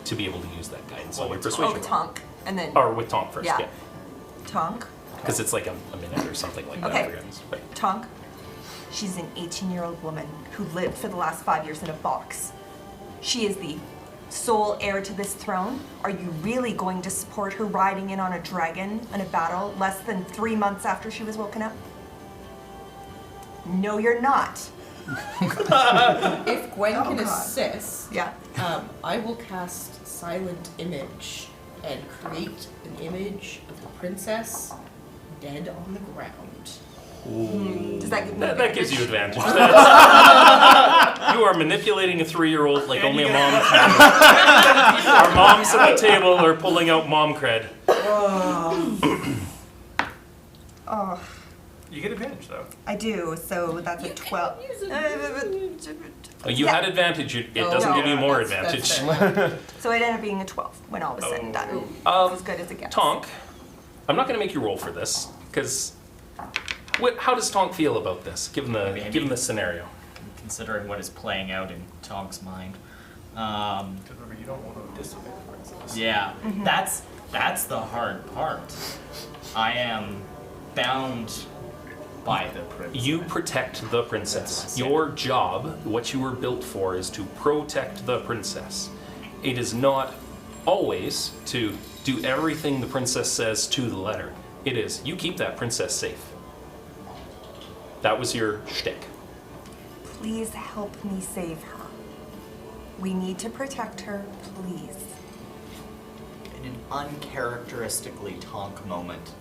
to be able to use that guidance on your Oh, persuasion. Tonk. And then Or with Tonk first, Yeah. yeah. Tonk. Because it's like a minute or something like Okay. that for guidance. But Tonk. She's an 18-year-old woman who lived for the last 5 years in a box. She is the sole heir to this throne. Are you really going to support her riding in on a dragon in a battle less than 3 months after she was woken up? No, you're not. If Gwen Oh, can God. assist, Yeah. I will cast Silent Image and create an image of the princess dead on the ground. Does that give me that gives you advantage? advantage. That's- you are manipulating a 3-year-old like only a mom can. Our moms at the table are pulling out mom cred. Oh, You get advantage though. I do. So that's a 12. You Yeah. had advantage. It Oh, doesn't no, give you more that's advantage. fair. So it ended up being a 12 when all was said and done. As good as it gets. Tonk, I'm not going to make you roll for this because how does Tonk feel about this, given the scenario? Considering what is playing out in Tonk's mind. Because remember, you don't want to disobey the princess. Yeah, that's the hard part. I am bound by the princess. You protect the princess. Princess, yeah. Your job, what you were built for, is to protect the princess. It is not always to do everything the princess says to the letter. It is, you keep that princess safe. That was your shtick. Please help me save her. We need to protect her, please. In an uncharacteristically Tonk moment,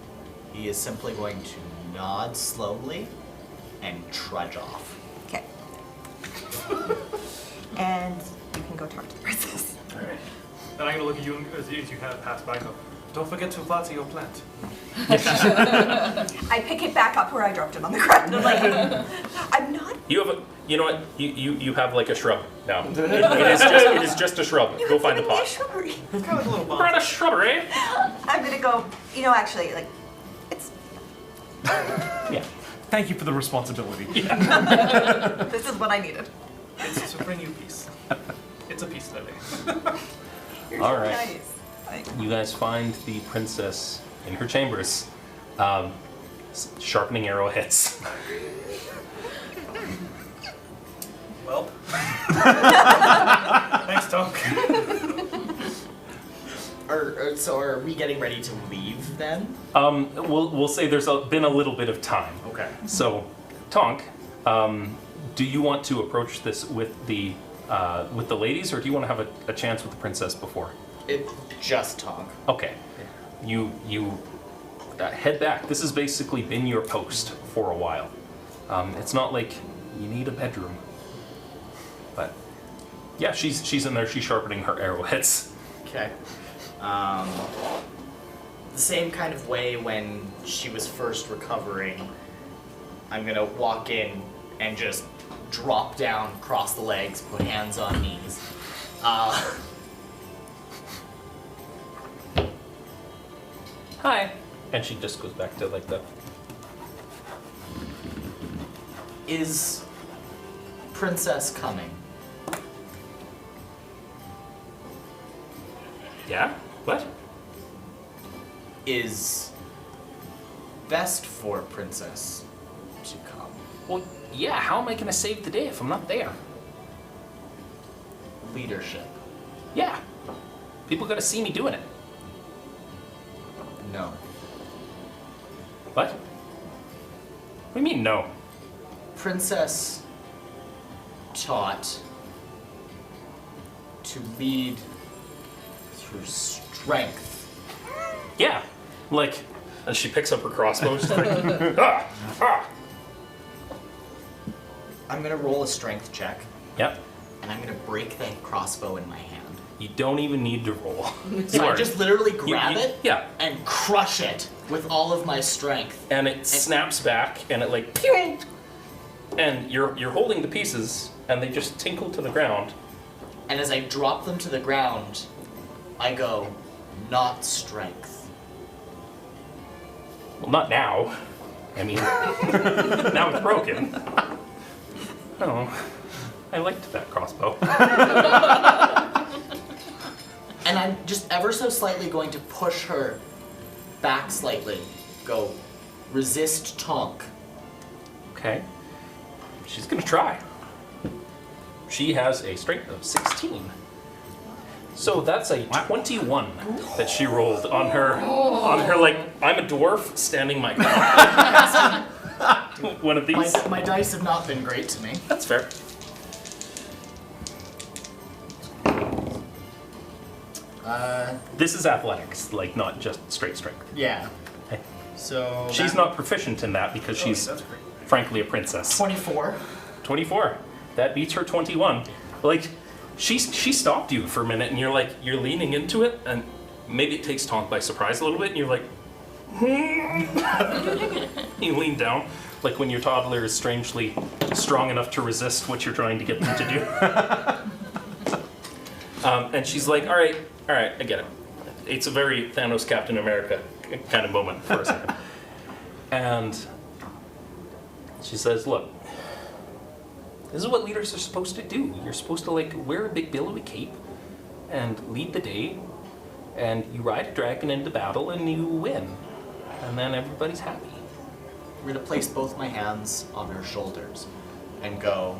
he is simply going to nod slowly and trudge off. Okay. And you can go talk to the princess. Alright. Then I'm gonna look at you as you kind of pass by and go, don't forget to water your plant. I pick it back up where I dropped it on the ground. I'm like, I'm not. You have you know what? You have like a shrub now. It is just a shrub. You Go have find the given me a pot. shrubbery. It's kind of like a little We're at bomb. a shrubbery. I'm gonna go. Actually, like, it's. Yeah. Thank you for the responsibility. This is what I needed. It's to bring you peace. It's a peace lily. You're All so right. nice. Like, You guys find the princess in her chambers, sharpening arrowheads. Well. Thanks, Tonk. So are we getting ready to leave then? We'll say there's been a little bit of time. Okay. So, Tonk, do you want to approach this with the ladies, or do you want to have a chance with the princess before? Just Tonk. Okay. You head back. This has basically been your post for a while. It's not like you need a bedroom, but yeah, she's in there. She's sharpening her arrowheads. Okay. The same kind of way when she was first recovering, I'm gonna walk in and just drop down, cross the legs, put hands on knees. Hi. And she just goes back to like the. Is Princess coming? Yeah. What? Is best for Princess to come. Well, yeah, how am I gonna save the day if I'm not there? Leadership. Yeah. People gotta see me doing it. No. What? What do you mean, no? Princess taught to lead through strength. Yeah. Like, and she picks up her crossbow. She's like, ah, ah. I'm gonna roll a strength check, Yep. and I'm gonna break that crossbow in my hand. You don't even need to roll. So I just literally grab you- it Yeah. and crush it with all of my strength. And it snaps back, and it like, pew! And you're holding the pieces, and they just tinkle to the ground. And as I drop them to the ground, I go, not strength. Well, not now. I mean, now it's broken. Oh, I liked that crossbow. And I'm just ever so slightly going to push her back slightly. Go, resist Tonk. Okay. She's gonna try. She has a strength of 16. So that's a 21 that she rolled on her like, I'm a dwarf standing my ground. One of these. My dice have not been great to me. That's fair. This is athletics, like not just straight strength. Yeah. Okay. So She's not proficient in that because she's That's great. frankly a princess. 24. 24. That beats her 21. Like, she stopped you for a minute, and you're leaning into it, and maybe it takes Tonk by surprise a little bit, and you're like, you lean down, like when your toddler is strangely strong enough to resist what you're trying to get them to do. And she's like, all right, I get it. It's a very Thanos Captain America kind of moment for a second. And she says, look, this is what leaders are supposed to do. You're supposed to like wear a big billowy cape and lead the day, and you ride a dragon into battle and you win. And then everybody's happy. I'm gonna place both my hands on her shoulders and go,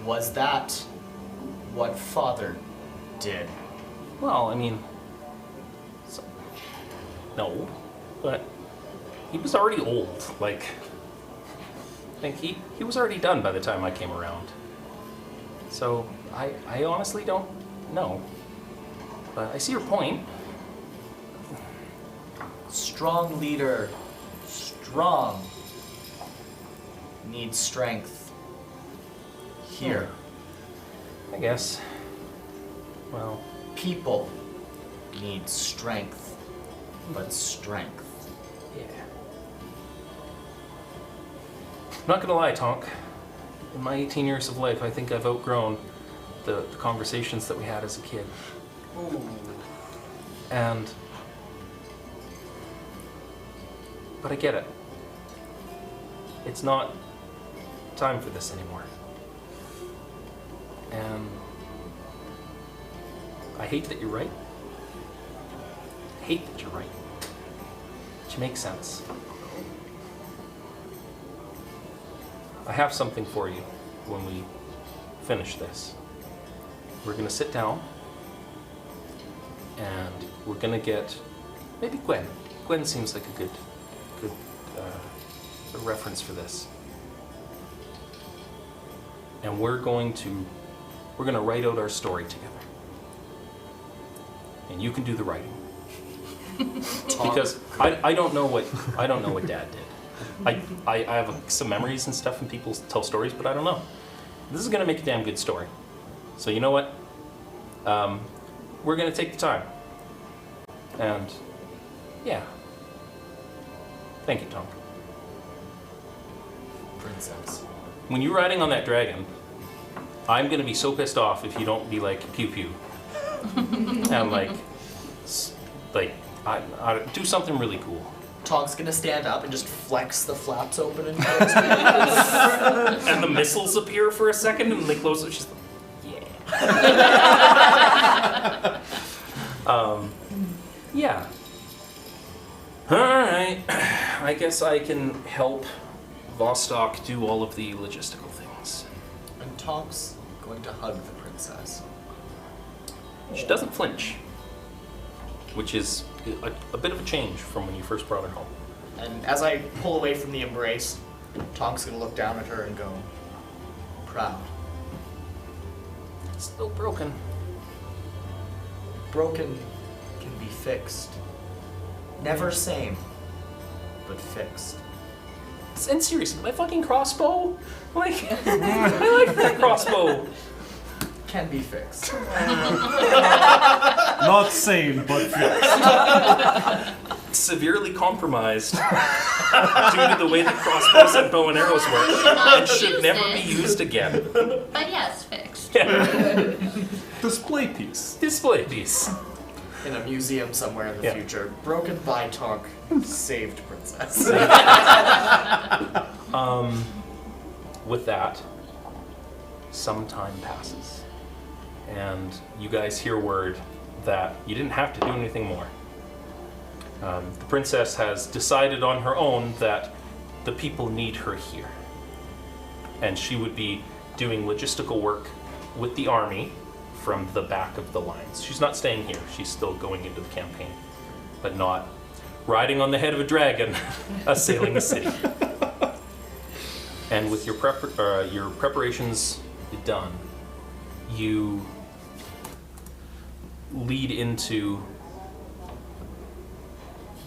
was that what Father did? Well, I mean, no, but he was already old. Like, I think he was already done by the time I came around. So I honestly don't know. But I see your point. Strong leader, strong, needs strength. Here. I guess. Well, People need strength, but strength. yeah. Not gonna lie, Tonk. In my 18 years of life, I think I've outgrown the conversations that we had as a kid. But I get it. It's not time for this anymore. And I hate that you're right. I hate that you're right. Which makes sense. I have something for you when we finish this. We're gonna sit down and we're gonna get maybe Gwen. Gwen seems like a good reference for this. And we're gonna write out our story together. And you can do the writing. Because I don't know what Dad did. I have some memories and stuff, and people tell stories, but I don't know. This is gonna make a damn good story. So you know what? We're gonna take the time. And yeah. Thank you, Tom. Princess. When you're riding on that dragon, I'm gonna be so pissed off if you don't be like pew pew. And like I do something really cool. Tonk's gonna stand up and just flex the flaps open and And the missiles appear for a second and they close it. She's like, yeah. Yeah. Alright, I guess I can help Vostok do all of the logistical things. And Tonk's going to hug the princess. She doesn't flinch, which is a bit of a change from when you first brought her home. And as I pull away from the embrace, Tonk's going to look down at her and go, proud. Still broken. Broken can be fixed. Never same, but fixed. And seriously, my fucking crossbow? Like, I like that crossbow. Can be fixed. Not sane, but fixed. Severely compromised due to the way that crossbows and bow and arrows work, and should never be used again. But yes, fixed. Display piece. Display piece. In a museum somewhere in the Yeah. future. Broken by Tonk, saved princess. With that, some time passes, and you guys hear word that you didn't have to do anything more. The princess has decided on her own that the people need her here, and she would be doing logistical work with the army from the back of the lines. She's not staying here. She's still going into the campaign, but not riding on the head of a dragon, assailing the city. And with your preparations done, you lead into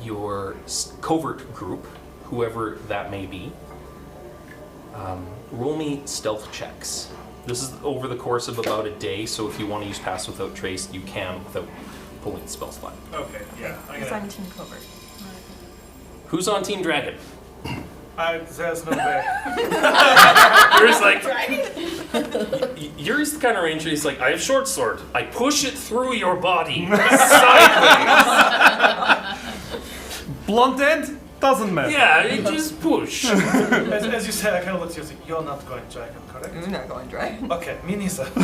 your covert group, whoever that may be. Roll me stealth checks. This is over the course of about a day, so if you want to use Pass Without Trace, you can without pulling the spell slot. Okay, yeah. It's on Team Covert. Who's on Team Dragon? There's no way. Yuri's like, Yuri's the kind of ranger, he's like, I have short sword. I push it through your body, sideways. Blunt end? Doesn't matter. Yeah, you just push. As you said, I kind of looked at you and like, you're not going dragon, correct? You're not going dry. Okay, me neither. You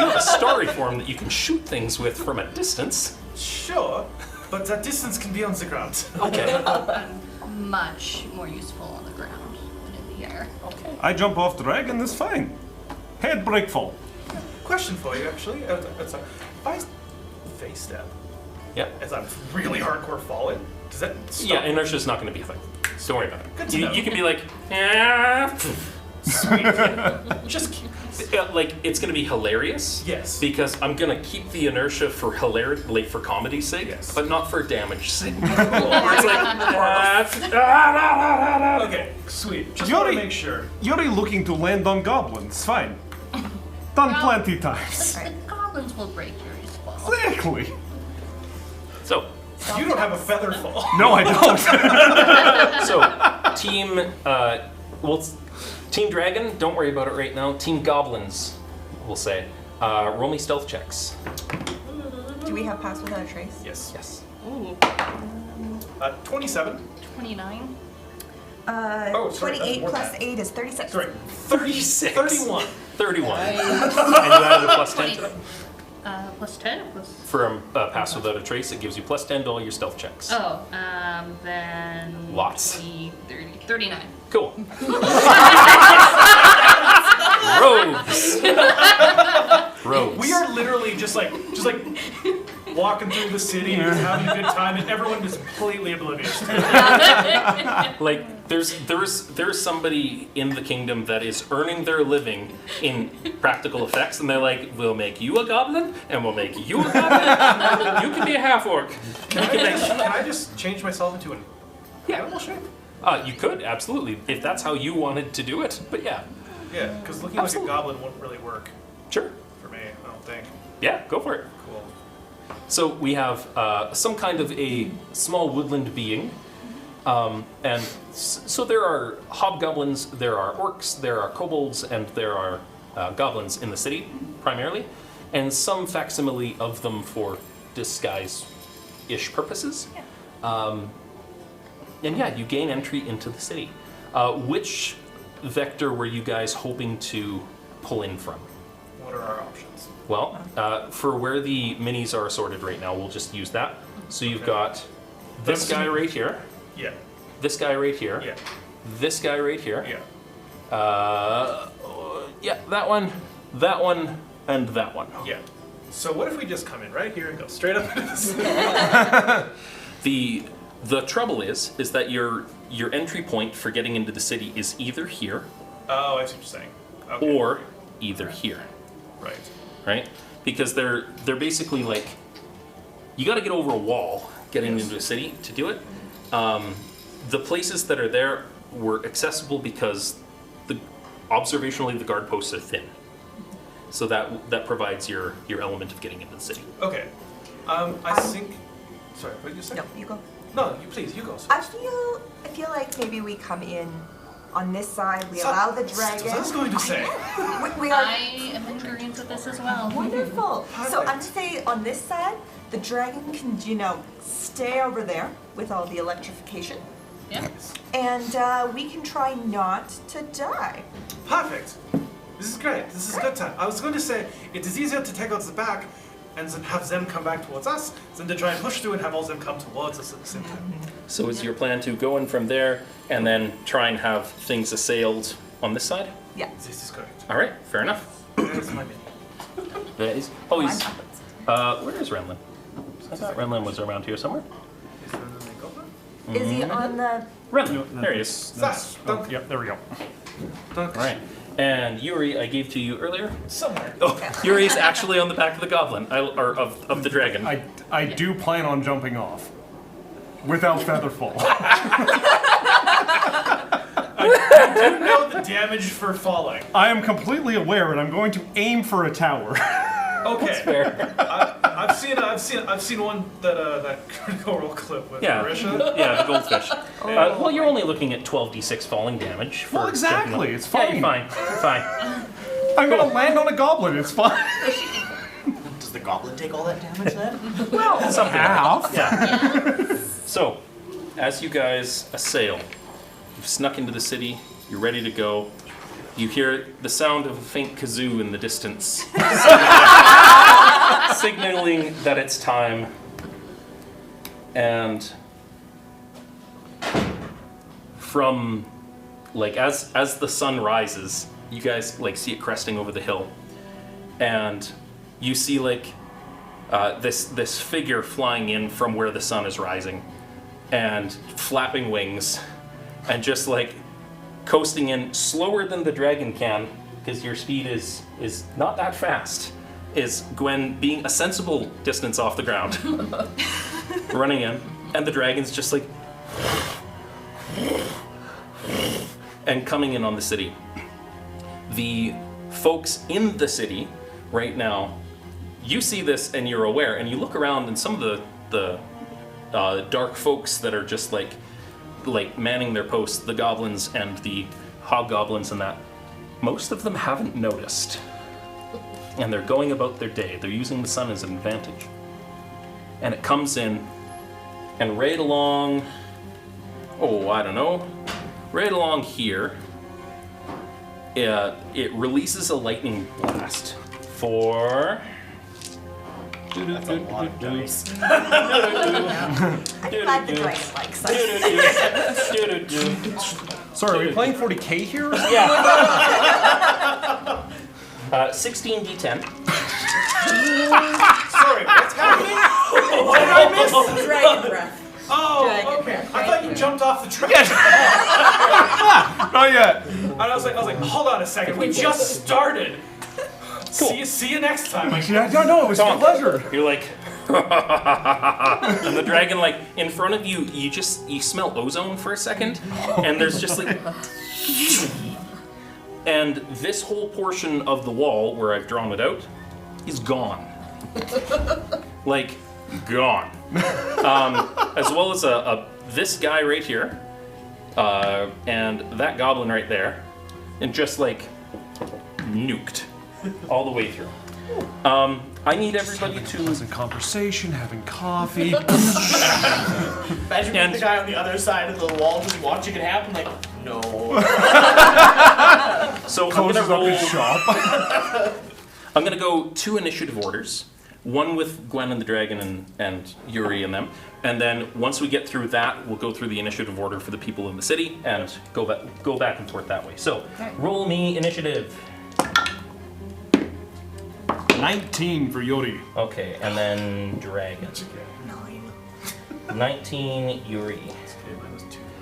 have a starry form that you can shoot things with from a distance. Sure, but that distance can be on the ground. Okay. Much more useful on the ground than in the air. Okay. I jump off dragon, that's fine. Head break fall. Question for you, actually. It's like, if I face step, Yeah. as I'm really hardcore falling, does that stop? Yeah, inertia's not going to be a thing. Don't worry about it. Good to know. You can be like, yeah. Just keep. Like, it's going to be hilarious. Yes. Because I'm going to keep the inertia for like for comedy's sake, Yes. but not for damage sake. Cool. Where it's like, Okay, sweet. Just want to make sure. Yuri looking to land on goblins, fine. Done plenty times. The goblins will break Yuri's fall. Exactly. So, You don't have a feather fall. No, I don't. team, Team Dragon, don't worry about it right now. Team Goblins, we'll say. Roll me stealth checks. Do we have Pass Without a Trace? Yes. Yes. 27. 29. Oh, sorry, 28 more plus than 8 is 36. Sorry, 36. 31. 31. And you added a plus 10 to it. Plus 10 or plus? For Pass Without a Trace, it gives you plus 10 to all your stealth checks. Oh, then. Lots. 20, 30, 39. Cool. Rogues. Rogues. We are literally just like walking through the city, just having a good time, and everyone is completely oblivious to it. Like, there's somebody in the kingdom that is earning their living in practical effects, and they're like, we'll make you a goblin, and we'll make you a goblin, and you can be a half-orc. Can I just change myself into an animal shape? You could, absolutely, if that's how you wanted to do it, but yeah. Yeah, because looking Absolutely. like a goblin wouldn't really work Sure. for me, I don't think. Yeah, go for it. Cool. So we have some kind of a small woodland being, and so there are hobgoblins, there are orcs, there are kobolds, and there are goblins in the city, primarily, and some facsimile of them for disguise-ish purposes. And yeah, you gain entry into the city. Which vector were you guys hoping to pull in from? What are our options? Well, for where the minis are assorted right now, we'll just use that. So you've Okay. got this guy right here, Yeah. this guy right here, Yeah. this guy right here. Yeah. Yeah, that one, and that one. Yeah. So what if we just come in right here and go straight up into this? The trouble is that your entry point for getting into the city is either here Oh, I see what you're saying. Okay. or either here, Right. right? Because they're basically like, you got to get over a wall getting into a city to do it. The places that are there were accessible because observationally the guard posts are thin, so that provides your element of getting into the city. Okay. I think. Sorry, what did you say? No, you go. No, you please, you go. I feel like maybe we come in on this side. We allow the dragon. I was going to say. We are I am in agreement with this as well. wonderful. So Perfect. I'm to say on this side, the dragon can, stay over there with all the electrification, Yeah. and we can try not to die. Perfect. This is great. This is a good time. I was going to say it is easier to take out the back and then have them come back towards us than to try and push through and have all of them come towards us at the same time. So is your plan to go in from there and then try and have things assailed on this side? Yeah. This is correct. All right, fair enough. That is my mini. That is. Oh, he's. Where is Renlin? I thought Renlin was around here somewhere. Is there another goblin? Is he on the? Renlin, there he is. That's, Dunk. yep, there we go. All right. And Yuri, I gave to you earlier. Somewhere. Oh, Yuri's actually on the back of the goblin, or of the dragon. I do plan on jumping off. Without feather fall. I do know the damage for falling. I am completely aware, and I'm going to aim for a tower. Okay. Fair. I've seen one that critical roll clip with Yeah. Marisha. Yeah, the goldfish. Well, you're only looking at 12d6 falling damage. For Well, exactly, jumping off. it's Yeah, fine. you're fine. You're fine. I'm gonna land on a goblin, it's fine. Does the goblin take all that damage then? Something. Half. Yeah. So, as you guys assail, you've snuck into the city, you're ready to go. You hear the sound of a faint kazoo in the distance, signaling that it's time. And from, like, as the sun rises, you guys like see it cresting over the hill, and you see like this figure flying in from where the sun is rising, and flapping wings, and just like coasting in slower than the dragon can, because your speed is not that fast, is Gwen being a sensible distance off the ground, running in, and the dragon's just like, and coming in on the city. The folks in the city right now, you see this and you're aware, and you look around, and some of the dark folks that are just like manning their posts, the goblins and the hobgoblins and that, most of them haven't noticed. And they're going about their day. They're using the sun as an advantage. And it comes in, and right along, right along here, it releases a lightning blast for... That's a lot of dice. I'm glad the dice likes us. Sorry, are we playing 40k here? Yeah. 16d10. Sorry, what's happening? What did I miss? Dragon breath. Oh, Dragon okay. breath, I thought you right? jumped off the train. Not yet. And I was like, hold on a second. We just started. Cool. See you next time. Yeah, no, it was a pleasure. You're like, and the dragon, like, in front of you, you smell ozone for a second, and there's just like, and this whole portion of the wall where I've drawn it out is gone. Like, gone. As well as this guy right here, and that goblin right there, and just like nuked all the way through. I need everybody to Pleasant conversation, having coffee. Imagine being the guy on the other side of the wall just watching it happen, like, no. So I'm Closes gonna up his roll. shop. I'm gonna go 2 initiative orders. one with Gwen and the dragon and Yuri and them. And then once we get through that, we'll go through the initiative order for the people in the city and go back and forth that way. So, roll me initiative. 19 for Yuri. Okay, and then dragon. 19 Yuri.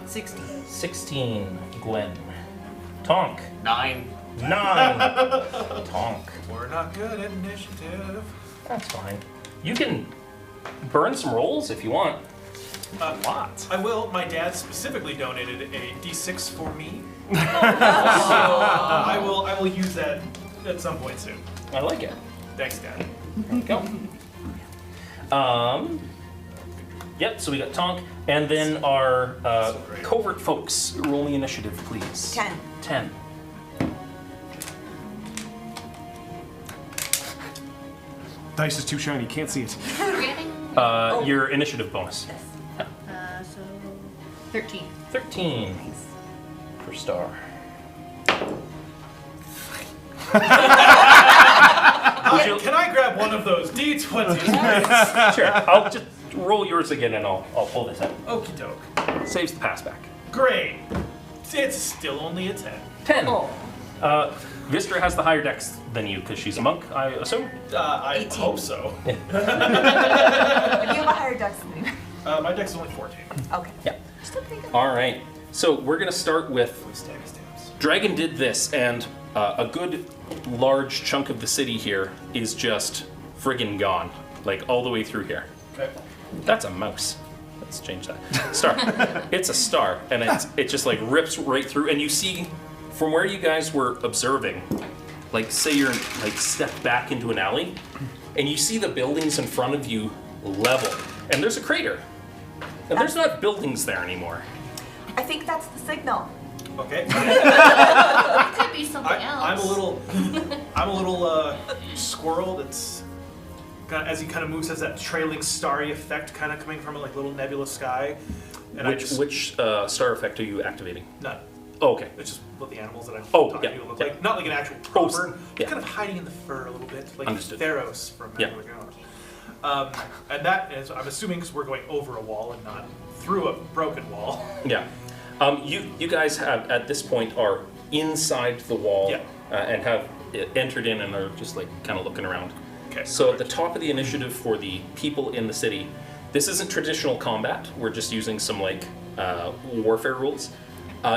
16. 16 Gwen. Tonk. 9. 9 Tonk. We're not good at initiative. That's fine. You can burn some rolls if you want. Lots. I will. My dad specifically donated a D6 for me. So I will use that at some point soon. I like it. Thanks, Dad. There we go. Yep, so we got Tonk, and then our covert folks. Roll me initiative, please. 10. 10. Dice is too shiny, can't see it. We're getting Your initiative bonus. so 13. 13 for Star. Can I grab one of those D20s? Sure, I'll just roll yours again and I'll pull this out. Okie doke. Saves the pass back. Great. It's still only a 10. 10. Vistra has the higher dex than you because she's a monk, I assume. I 18. hope so. If you have a higher dex than me. My dex is only 14. Okay. Yeah. Still pretty good. All right. So we're gonna start with Stabby stabs. Dragon did this, and a good large chunk of the city here is just friggin' gone, like all the way through here. Okay. That's a mouse. Let's change that. Star. It's a star, and it just like rips right through, and you see from where you guys were observing, like say you're like stepped back into an alley, and you see the buildings in front of you level, and there's a crater, and there's not buildings there anymore. I think that's the signal. Okay. It could be something else. I'm a little squirrel that's kind of, as he kind of moves, has that trailing starry effect kind of coming from a like little nebulous sky. And Which star effect are you activating? None. Oh, okay. It's just what the animals that I'm Oh, talking yeah, to look yeah. like. Not like an actual Oh, proper, yeah. kind of hiding in the fur a little bit, like Understood. Theros from Yeah. Lagos. And that is, I'm assuming, because we're going over a wall and not through a broken wall. Yeah. You guys have at this point are inside the wall Yeah. and have entered in and are just like kind of looking around. Okay. So at the top of the initiative for the people in the city, this isn't traditional combat. We're just using some like warfare rules.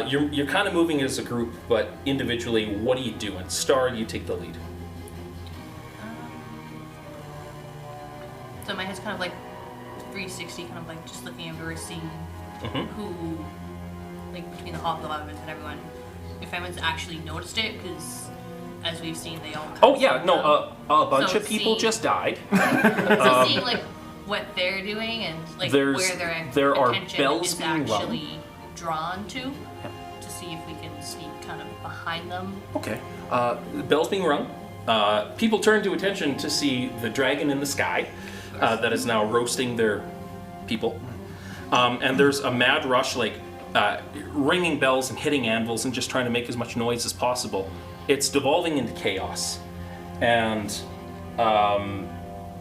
You're kind of moving as a group, but individually, what do you do? And Star, you take the lead. So my head's kind of like 360, kind of like just looking everywhere, seeing who, like between the hobgoblins and everyone, if anyone's actually noticed it, because as we've seen, they all. Oh yeah, no, a bunch So of people see- just died. So seeing like what they're doing and like There's- where there are attention bells is being rung. actually drawn to see if we can sneak kind of behind them. Okay. Bells being rung. People turn to attention to see the dragon in the sky that is now roasting their people. And there's a mad rush, like ringing bells and hitting anvils and just trying to make as much noise as possible. It's devolving into chaos. And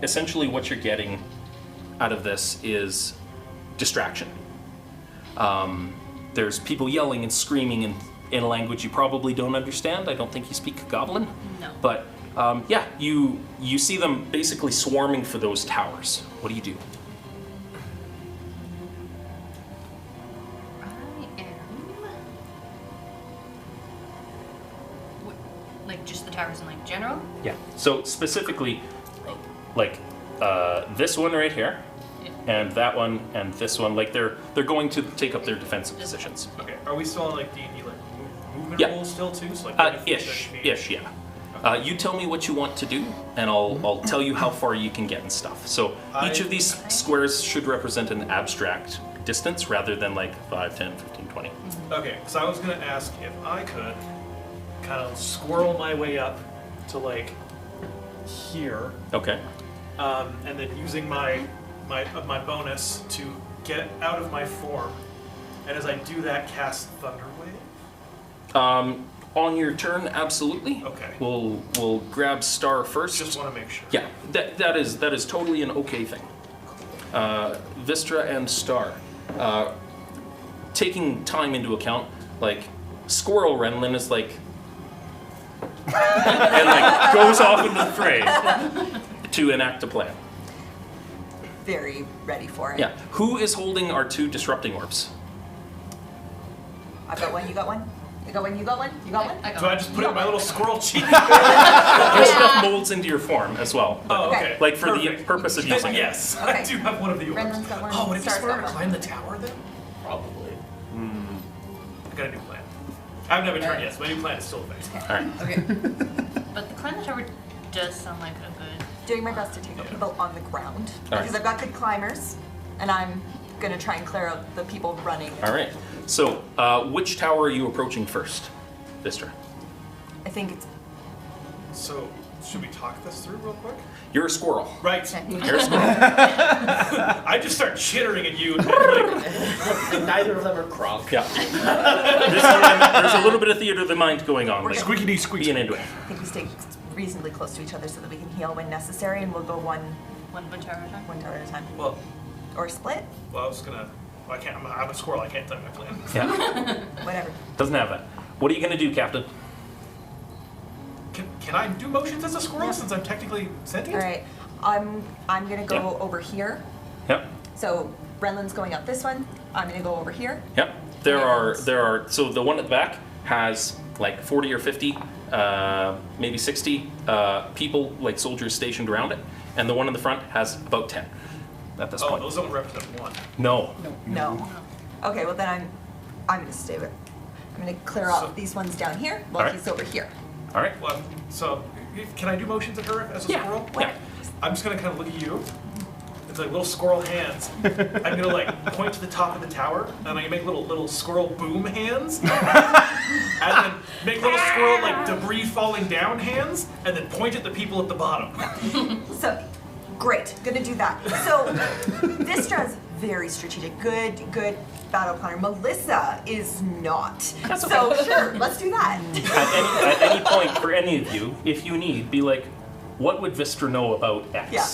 essentially what you're getting out of this is distraction. There's people yelling and screaming in a language you probably don't understand. I don't think you speak Goblin. No. But yeah, you see them basically swarming for those towers. What do you do? I am. Like just the towers in like general. Yeah. So specifically, like this one right here, and that one, and this one. Like they're going to take up their defensive positions. Okay. Are we still on like D&D like movement Yeah. rules still too? So like 30 feet, 30 feet? Ish, yeah. You tell me what you want to do, and I'll tell you how far you can get and stuff. So each of these squares should represent an abstract distance rather than like 5, 10, 15, 20. Okay, so I was gonna ask if I could kind of squirrel my way up to like here, Okay. and then using my bonus to get out of my form, and as I do that, cast Thunder Wave. On your turn, absolutely. Okay. We'll grab Star first. Just want to make sure. Yeah, that is totally an okay thing. Vistra and Star. Taking time into account, like, Squirrel Renlin is like... and like goes off into the fray to enact a plan. Very ready for it. Yeah. Who is holding our 2 disrupting orbs? I've got one, you got one? You got one, you got one? You got one? I got Do I just put it in my little squirrel cheek? Your stuff molds into your form as well. Oh, Okay. okay. Like for Perfect. the purpose of using it. Yes, Okay. I do have one of the orbs. Renlin's got one, Oh, would it be Star's smarter got to one. climb the tower then? Probably. I got a new plan. I haven't had a turn yet, so my new plan is still a thing. All right. Okay. But the climb the tower does sound like a good. Doing my best to take out people on the ground. All right. Because I've got good climbers, and I'm gonna try and clear out the people running. All right. So, which tower are you approaching first, Vistra? I think it's So, should we talk this through real quick? You're a squirrel. Right. You're a squirrel. I just start chittering at you. And like, Neither of them are Kronk. Yeah. There's a little bit of theater of the mind going on. Like, Squeaky squeak. being into it. I think we stay reasonably close to each other so that we can heal when necessary, and we'll go one One tower at a time. tower at a time. well, Or split, I was gonna. I can't. I'm a squirrel. I can't tell you my plan. Yeah. whatever. Doesn't have that. What are you gonna do, Captain? Can I do motions as a squirrel since I'm technically sentient? All right, I'm gonna go Yeah. over here. Yep. So Brenlin's going up this one. I'm gonna go over here. Yep. There are. So the one at the back has like 40 or 50, maybe 60 people, like soldiers stationed around it, and the one in the front has about 10 at this Oh, point. those don't represent one. No. No. Okay, well then I'm gonna stay with. I'm gonna clear So- off these ones down here while All right. he's over here. All right. Well, so can I do motions at her as a Yeah. squirrel? Yeah. I'm just gonna kind of look at you. It's like little squirrel hands. I'm gonna like point to the top of the tower, and I'm gonna make little squirrel boom hands, and then make little squirrel like debris falling down hands, and then point at the people at the bottom. So, great, gonna do that. So, Vistra's very strategic, good battle planner. Melissa is not. So, sure, let's do that. At any point for any of you, if you need, be like, what would Vistra know about X? Yeah.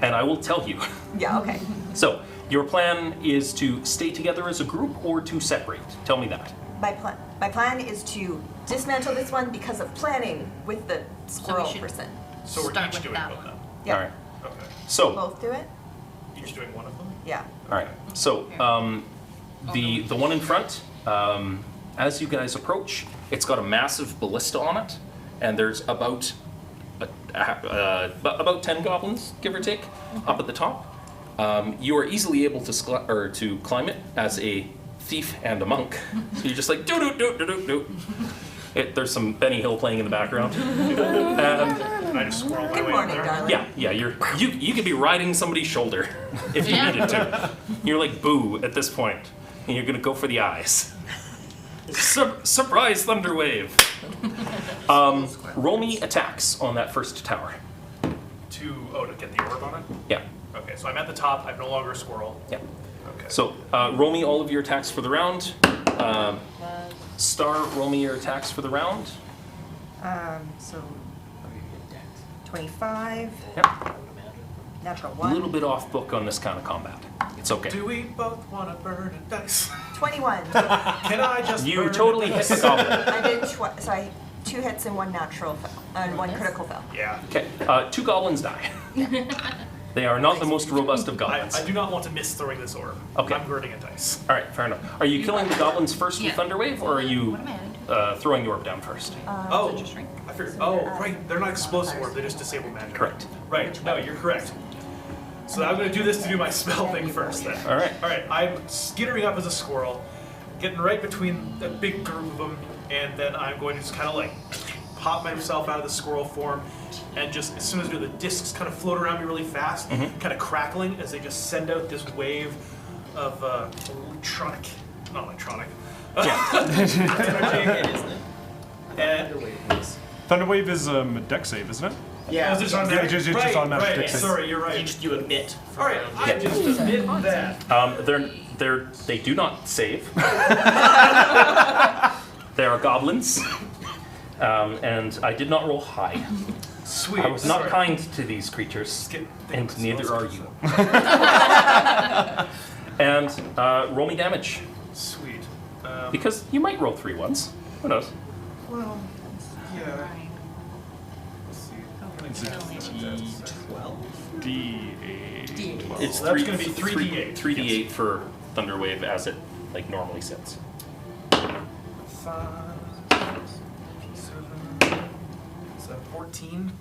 And I will tell you. Yeah, okay. So, your plan is to stay together as a group or to separate? Tell me that. My plan is to dismantle this one because of planning with the squirrel should- person. So we're Start each with doing that one one. then. Yeah. All right. Okay. So, Both do it? Each doing one of them. Yeah. all right. So, the one in front, as you guys approach, it's got a massive ballista on it, and there's about 10 goblins, give or take, up at the top. You are easily able to climb it as a thief and a monk. So you're just like do do do do do do. There's some Benny Hill playing in the background. And I just squirrel my Good way up morning, there. darling. Yeah, you could be riding somebody's shoulder if you Yeah. needed to. You're like Boo at this point, and you're gonna go for the eyes. Surprise Thunderwave. Roll me attacks on that first tower. To get the orb on it. Yeah, Okay, so I'm at the top. I'm no longer a squirrel. yeah. Okay. So roll me all of your attacks for the round. Star, roll me your attacks for the round. So 25, Yep. natural A 1. little bit off book on this kind of combat. It's okay. Do we both want to burn a dice? 21. Can I just You burn totally a hit dice? the goblin. I did so I 2 hits and 1 natural fail, and 1 critical fail. Yeah. Okay, 2 goblins die. They are not the most robust of goblins. I do not want to miss throwing this orb. Okay. I'm burning a dice. All right, fair enough. Are you killing the goblins first with Yeah. Thunderwave, or are you What am I adding to? throwing the orb down first? Oh, Just drink. I figured. Oh, right. They're not explosive orb. They just disable magic. Correct. Right. No, you're correct. So I'm going to do this to do my spell thing first then. All right. All right. I'm skittering up as a squirrel, getting right between a big group of them, and then I'm going to just kind of like pop myself out of the squirrel form, and just as soon as I do, the discs kind of float around me really fast, kind of crackling as they just send out this wave of not electronic. It isn't it? And Thunderwave is a deck save, isn't it? Yeah. is it automatic? Yeah, just right, automatic right. detect. Sorry, you're right. You emit. All right, I just admit that. They do not save. They are goblins. And I did not roll high. Sweet. I was not Sorry. kind to these creatures, Skip and things. neither are you. And roll me damage, Sweet. because you might roll 3 ones. Who knows? Well, yeah. Let's see. D12? D8. It's So that's gonna be 3d8. 3d8 for Thunderwave as it normally sits. 5, 7, so 14.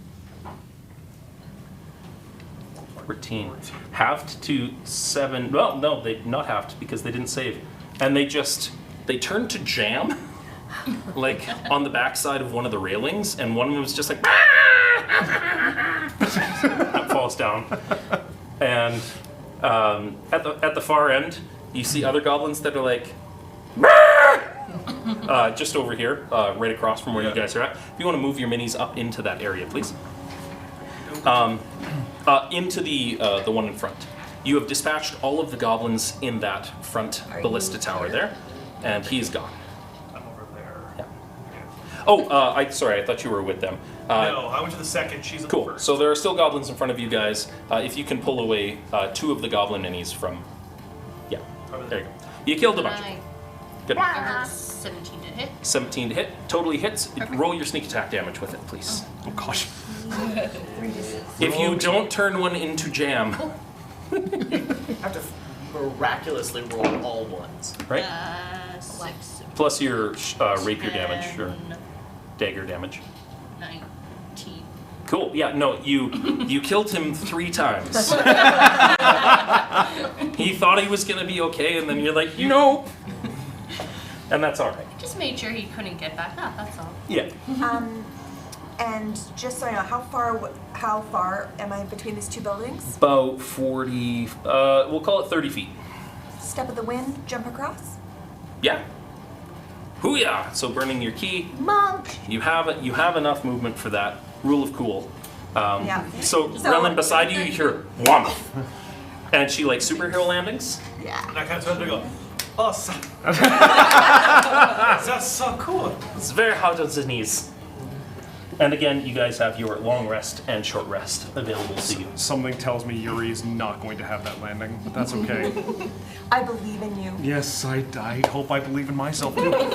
14. Halved to 7. Well, no, they not halved because they didn't save. And they turned to jam, like on the backside of one of the railings, and one of them was just like, that falls down. And at the far end, you see other goblins that are like, just over here, right across from where you guys are at. If you want to move your minis up into that area, please. Into the one in front. You have dispatched all of the goblins in that front ballista tower there, and he is gone. I'm over there. Yeah. Oh, sorry, I thought you were with them. No, I went to the second. She's at Cool. the first. So there are still goblins in front of you guys. If you can pull away 2 of the goblin minis from, yeah, there you go. You killed a bunch. Good. I rolled 17 to hit. 17 to hit, totally hits. Perfect. Roll your sneak attack damage with it, please. Oh gosh. If you don't turn one into jam, Have to miraculously roll all ones. right? 6, Plus your rapier damage or 10, dagger damage. 19. Cool. Yeah. No. You killed him 3 times. He thought he was gonna be okay, and then you're like, nope. And that's all right. Just made sure he couldn't get back up, that's all. Yeah. And just so I know, how far am I between these 2 buildings? About 40. We'll call it 30 feet. Step of the wind, jump across. Yeah. Hoo-yah! So burning your key. Monk. You have enough movement for that. Rule of cool. Yeah. So So- Relin beside you, you hear whomp, and she like superhero landings. Yeah. And I kind of turned to go, awesome. That's so cool. It's very hard on the knees. And again, you guys have your long rest and short rest available to you. Something tells me Yuri is not going to have that landing, but that's okay. I believe in you. Yes, I hope I believe in myself too. With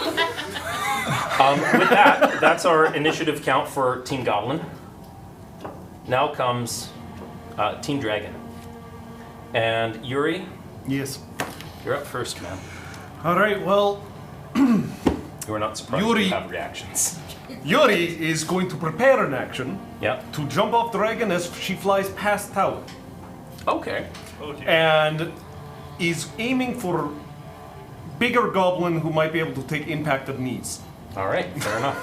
that, that's our initiative count for Team Goblin. Now comes Team Dragon. And Yuri, Yes. you're up first, man. All right. Well, You are not surprised Yuri. you have reactions. Yuri is going to prepare an action Yeah. to jump off dragon as she flies past tower, Okay. Okay. and is aiming for bigger goblin who might be able to take impacted knees. All right. Fair enough.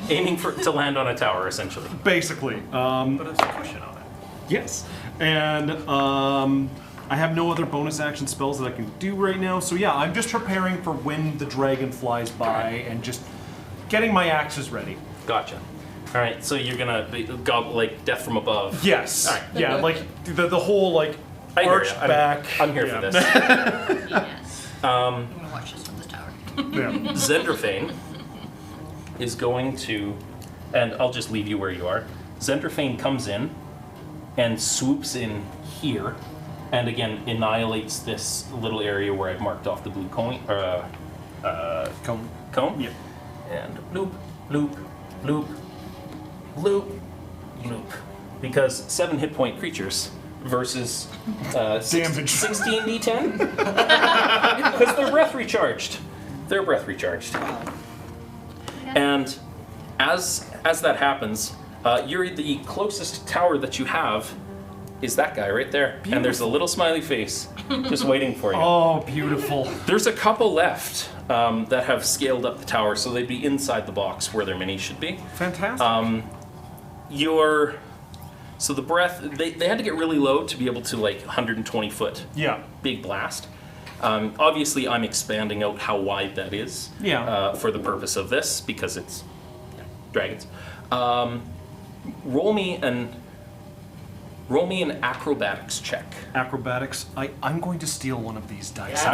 Aiming to land on a tower, essentially. Basically. But there's a cushion on it. Yes. And I have no other bonus action spells that I can do right now. So yeah, I'm just preparing for when the dragon flies by and just getting my axes ready. Gotcha. All right. So you're gonna be like death from above. Yes. All right. Yeah, like the whole like I hear arch ya. I'm- back. I'm here Yeah. for this. Yes. I'm gonna watch this from the tower. Yeah. Zendrafane is going to, and I'll just leave you where you are. Zendrafane comes in and swoops in here, and again annihilates this little area where I've marked off the blue cone. Cone. Yeah. And loop, loop, loop, loop, loop. Because 7 hit point creatures versus Damage. 16 d10. Because they're breath recharged. They're breath recharged. And as that happens, you're the closest tower that you have is that guy right there. And there's a little smiley face just waiting for you. Oh, beautiful. There's a couple left that have scaled up the tower, so they'd be inside the box where their minis should be. Fantastic. So the breath, they had to get really low to be able to like 120 foot Yeah. big blast. Obviously, I'm expanding out how wide that is Yeah. for the purpose of this because it's dragons. Roll me an acrobatics check. Acrobatics. I'm going to steal one of these dice.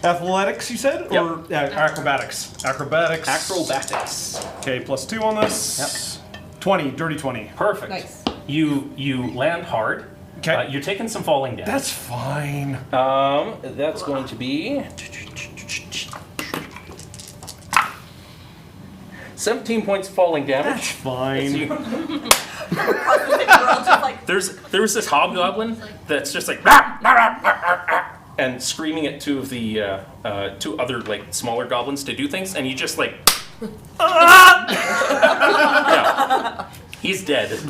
Athletics, you said? Yep. Or acrobatics? Acrobatics. Acrobatics. Okay, +2 on this. 20, dirty 20. Perfect. Nice. You land hard. Okay. You're taking some falling damage. That's fine. That's going to be 17 points of falling That's damage. fine. You- We're all just like, there's this hobgoblin that's just like "Rah, rah, rah, rah, rah, rah," and screaming at two of the two other like smaller goblins to do things, and you just like yeah, he's dead. And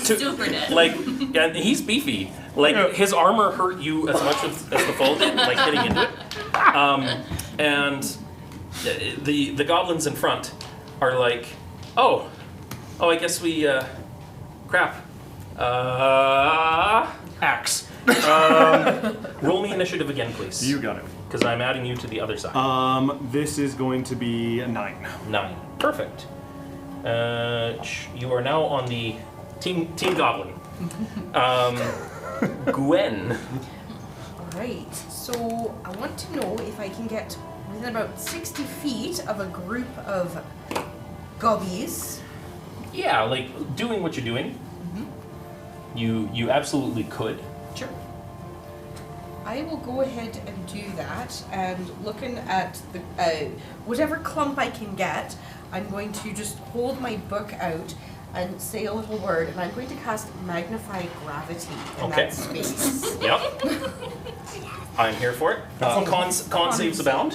Super dead. like, and he's beefy. Like his armor hurt you as much as the fall did, like hitting into it. And the goblins in front are like, oh, I guess we crap. Axe. Roll me initiative again, please. You got it. Because I'm adding you to the other side. This is going to be a 9. 9. Perfect. You are now on the team goblin. Gwen. Alright, so I want to know if I can get within about 60 feet of a group of gobbies. Yeah, like doing what you're doing. You absolutely could. Sure. I will go ahead and do that, and looking at the whatever clump I can get, I'm going to just hold my book out and say a little word, and I'm going to cast Magnify Gravity in Okay. that space. Yep. I'm here for it. Con saves abound.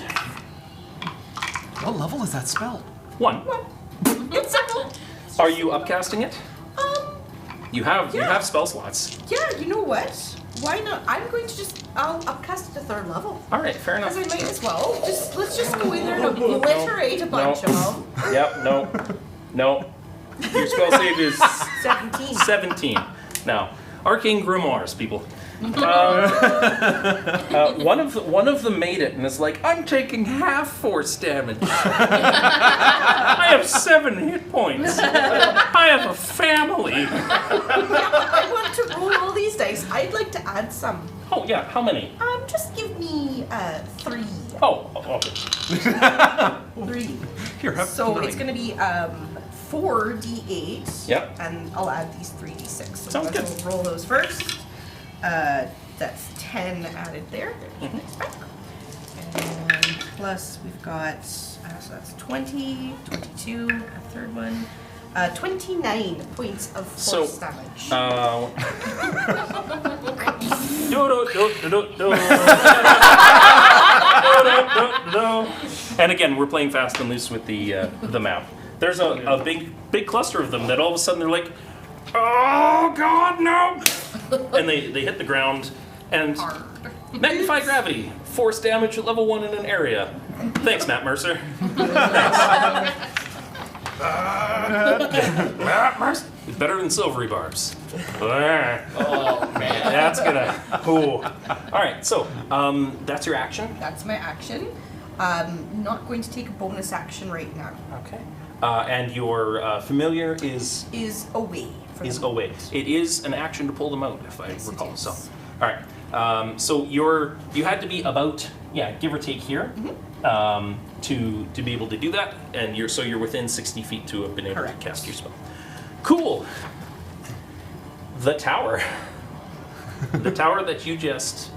What level is that spell? 1. It's simple. Are you upcasting it? You have spell slots. Yeah, you know what? Why not? I'm going to I'll upcast it to 3rd level. All right, fair enough. Because I might as well. Let's just go in there and obliterate a bunch of them. Yep. No. Your spell save is 17. 17. Now, arcane grimoires, people. One of them made it and is like, I'm taking half force damage. I have 7 hit points. I have a family. I want to roll all these dice. I'd like to add some. Oh yeah, how many? Just give me 3. Oh, okay. 3. Here, have So 9. it's going to be 4d8. Yep. And I'll add these 3d6. So Sounds good. we'll roll those first. That's 10 added there. There's nice back. And plus we've got, so that's 20, 22, a third one. 29 points of force damage. And again, we're playing fast and loose with the map. There's a big cluster of them that all of a sudden they're like, oh God, no! And they hit the ground and magnify gravity, force damage at level 1 in an area. Thanks, Matt Mercer. Thanks. Better than silvery barbs. Oh man. That's gonna. Ooh. All right, so that's your action. That's my action. Not going to take a bonus action right now. Okay. And your familiar is Away. is away. It is an action to pull them out, if I Yes, it recall. is. So, all right. So you had to be about give or take here, to be able to do that, and you're within 60 feet to have been able Correct. to cast your spell. Cool. The tower. The tower that you just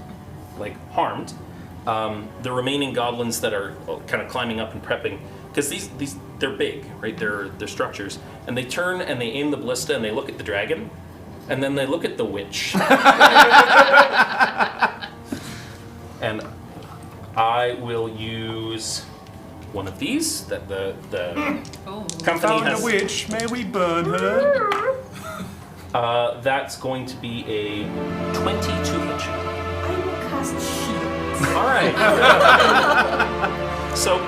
harmed. The remaining goblins that are kind of climbing up and prepping, because these they're big, right? They're structures, and they turn and they aim the ballista and they look at the dragon, and then they look at the witch. And I will use one of these that the company Found has. a witch, may we burn her? That's going to be a 22 hit you. I will cast shields. All right. So,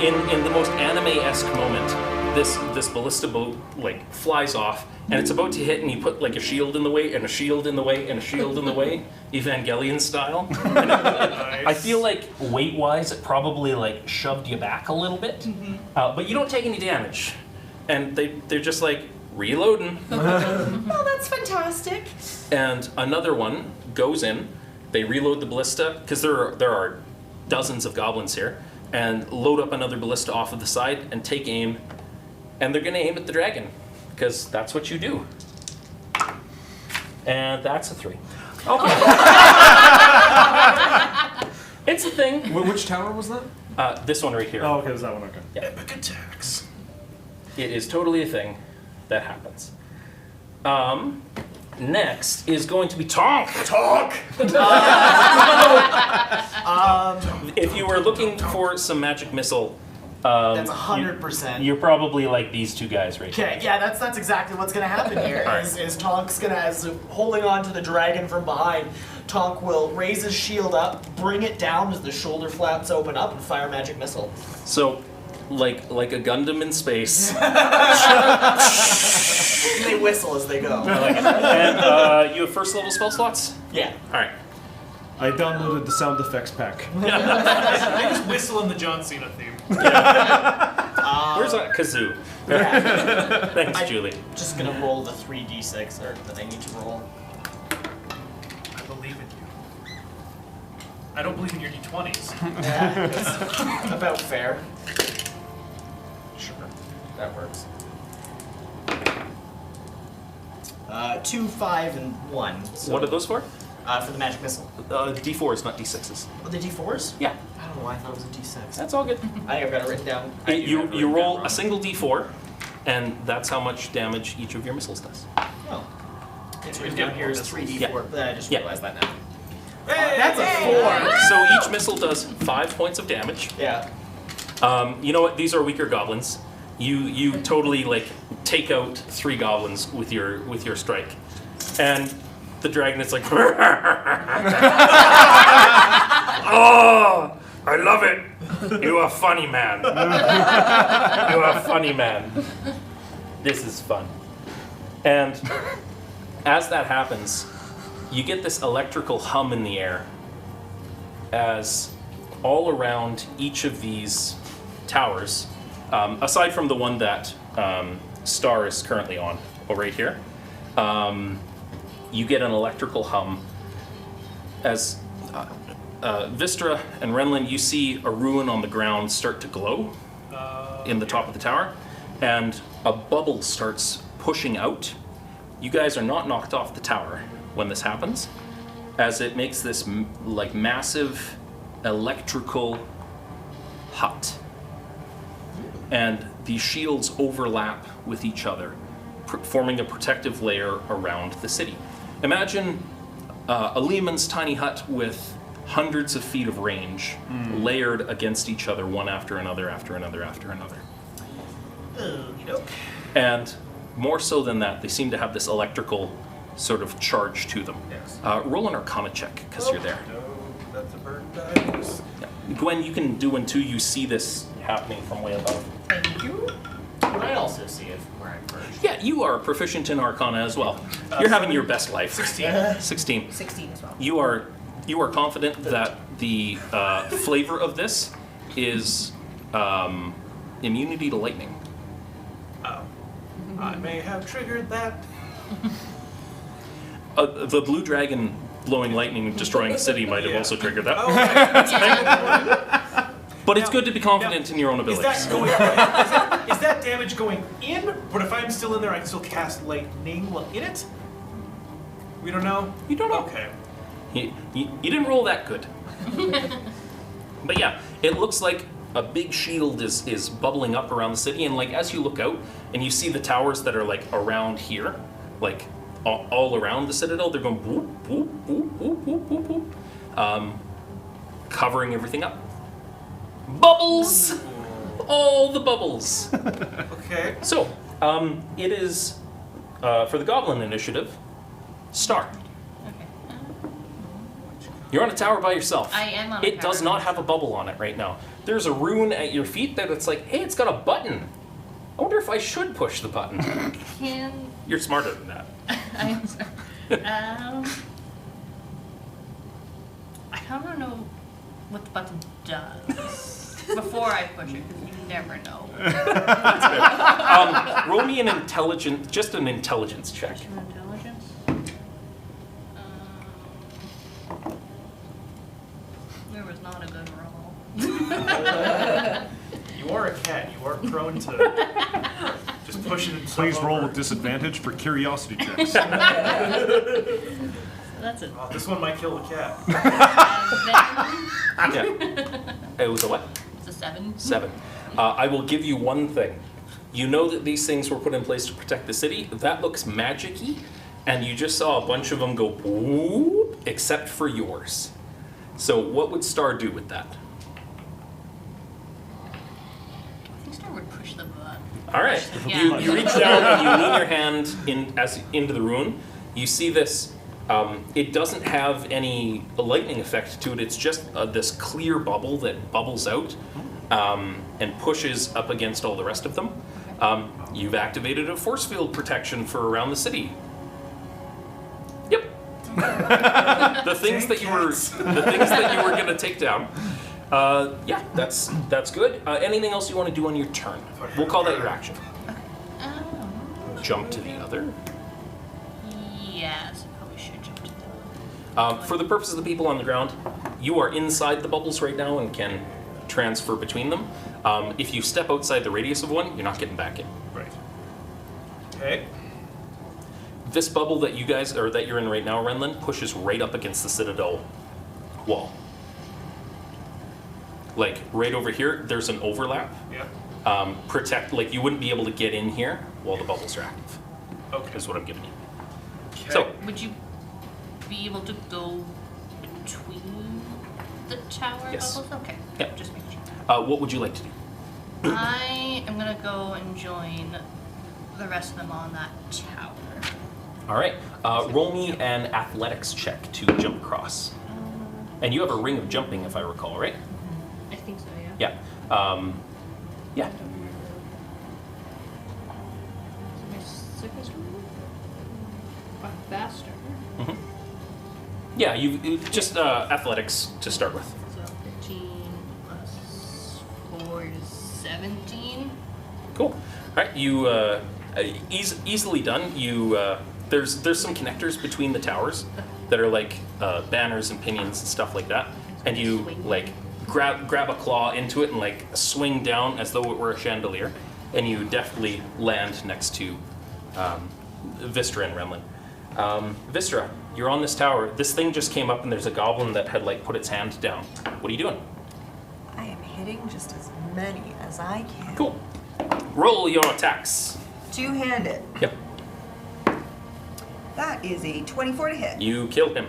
in the most anime-esque moment, this ballista boat flies off, and it's about to hit, and you put a shield in the way, and a shield in the way, and a shield in the way, Evangelion style. And I feel like weight-wise, it probably shoved you back a little bit, but you don't take any damage, and they're just reloading. Oh, that's fantastic. And another one goes in, They reload the ballista, because there are dozens of goblins here, and load up another ballista off of the side and take aim. And they're going to aim at the dragon, because that's what you do. And that's a 3. Okay. It's a thing. Which tower was that? This one right here. Oh, okay, it was that one, okay. Yeah. Epic attacks. It is totally a thing that happens. Next is going to be Tonk. Talk! If you were looking for some magic missile, That's 100%. you're probably like these two guys right here. Okay, yeah, that's exactly what's gonna happen here. Alright. Is Tonk's gonna, as holding on to the dragon from behind, Tonk will raise his shield up, bring it down as the shoulder flaps open up, and fire magic missile. So, like a Gundam in space. They whistle as they go. And you have first level spell slots? Yeah. Alright. I downloaded the sound effects pack. I just whistle in the John Cena theme. Where's that kazoo? Yeah. Thanks, Julie. Just gonna roll the 3d6 that I need to roll. I believe in you. I don't believe in your d20s. Yeah, it's about fair. Sure, that works. 2, 5, and 1. So, What are those for? for the magic missile. D4s, not D6s. Oh, the d4s? Yeah, I don't know why I thought it was a d6. that's all good. I think I've got it written down. I do have it You written roll down a single D4, and that's how much damage each of your missiles does. wrong. Oh. It's written down here as 3d4, Yeah. but I just Yeah. realized that now. Hey! That's a 4! So each missile does 5 points of damage. Yeah. You know what? These are weaker goblins. You totally like take out 3 goblins with your strike, and the dragon is like, oh, I love it. You are funny man. You are funny man. This is fun. And as that happens, you get this electrical hum in the air as all around each of these towers, aside from the one that Star is currently on, right here, you get an electrical hum as Vistra and Renlin, you see a ruin on the ground start to glow in the top of the tower, and a bubble starts pushing out. You guys are not knocked off the tower when this happens, as it makes this like massive electrical hut. And these shields overlap with each other, forming a protective layer around the city. Imagine a Lehman's tiny hut with hundreds of feet of range layered against each other, one after another, after another, after another. And more so than that, they seem to have this electrical sort of charge to them. Yes. Roll an Arcana check, because you're there. No, that's a bird dice. Yeah. Gwen, you can do one too. You see this happening from way above. Thank you. Can I also see it from where I'm perched? Yeah, you are proficient in Arcana as well. You're having your best life. 16. 16. 16 as well. You are confident that the flavor of this is immunity to lightning. Oh. I may have triggered that. The blue dragon blowing lightning and destroying the city might have Yeah. also triggered that. Okay. But it's good to be confident in your own Is abilities. that going? Is that damage going in? But if I'm still in there, I can still cast lightning while in it. We don't know. You don't know. Okay. You didn't roll that good. But yeah, it looks like a big shield is bubbling up around the city, and like as you look out and you see the towers that are like around here, like all around the citadel, they're going whoop, whoop, whoop, whoop, whoop, whoop, whoop, covering everything up. Bubbles! All the bubbles. Okay. So, it is, for the Goblin Initiative, Star. Okay. You're on a tower by yourself. I am on a It does tower not by have a bubble on it right now. There's a rune at your feet that's like, hey, it's got a button. I wonder if I should push the button. Can You're smarter than that. I'm sorry. I don't know what the button does before I push it, because you never know. Roll me an intelligence, just an intelligence check. Intelligence. There was not a good roll. You are a cat. You are prone to just pushing stuff Please roll over. with disadvantage for curiosity checks. So that's a Oh, this one might kill the cat. 7. Yeah. It was a what? It's a 7. 7. I will give you one thing. You know that these things were put in place to protect the city. That looks magic-y, and you just saw a bunch of them go whoop, except for yours. So what would Star do with that? I think Star would push the button. All right. Yeah. You reach down and you lean your hand into the rune. You see this. It doesn't have any lightning effect to it. It's just this clear bubble that bubbles out and pushes up against all the rest of them. You've activated a force field protection for around the city. Yep. the things that you were going to take down. Yeah, that's good. Anything else you want to do on your turn? We'll call that your action. Jump to the other. Yes, probably should jump to the For the purpose of the people on the ground, you are inside the bubbles right now and can transfer between them. If you step outside the radius of one, you're not getting back in. Right. Okay. This bubble that you guys, or that you're in right now, Renlin, pushes right up against the Citadel wall. Like right over here, there's an overlap. Yeah. Like you wouldn't be able to get in here while the bubbles are active. Okay. Is what I'm giving you. Okay. So, Would you be able to go between the tower Yes. bubbles? Okay. Yep. Just making sure. what would you like to do? I am gonna go and join the rest of them on that tower. All right. Roll me an athletics check to jump across. And you have a ring of jumping, if I recall, right? I think so, yeah. Yeah. Yeah. Is it my sickest roll? Or faster. Mm-hmm. Yeah, you just athletics to start with. So 15 plus 4 is 17. Cool. All right, you easily done. You there's some connectors between the towers that are like banners and pinions and stuff like that, and you like grab a claw into it and like swing down as though it were a chandelier, and you deftly land next to Vistra and Remlin. Vistra, you're on this tower. This thing just came up and there's a goblin that had like put its hand down. What are you doing? I am hitting just as many as I can. Cool. Roll your attacks. Two-handed. Yep. That is a 24 to hit. You killed him.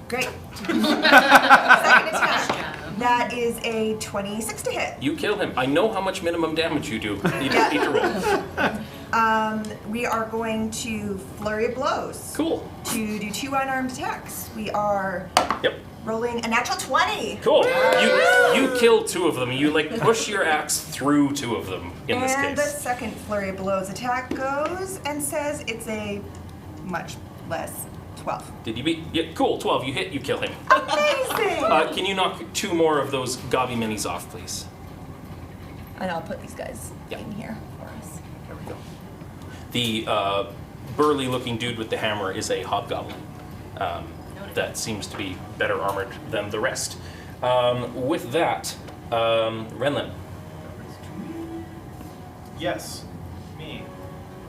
Great. Second attack. That is a 26 to hit. You kill him. I know how much minimum damage you do. You don't need to roll. We are going to flurry of blows. Cool. To do 2 unarmed attacks. We are Yep. rolling a natural 20. Cool. You kill 2 of them. You like push your axe through 2 of them in this And the case. second flurry of blows attack goes and says it's a much less 12. Did you beat? Yeah, cool. 12. You hit. You kill him. Amazing! Can you knock 2 more of those gobby minis off, please? And I'll put these guys Yeah. in here for us. There we go. The burly-looking dude with the hammer is a hobgoblin that seems to be better armored than the rest. With that, Renlin. Yes, me.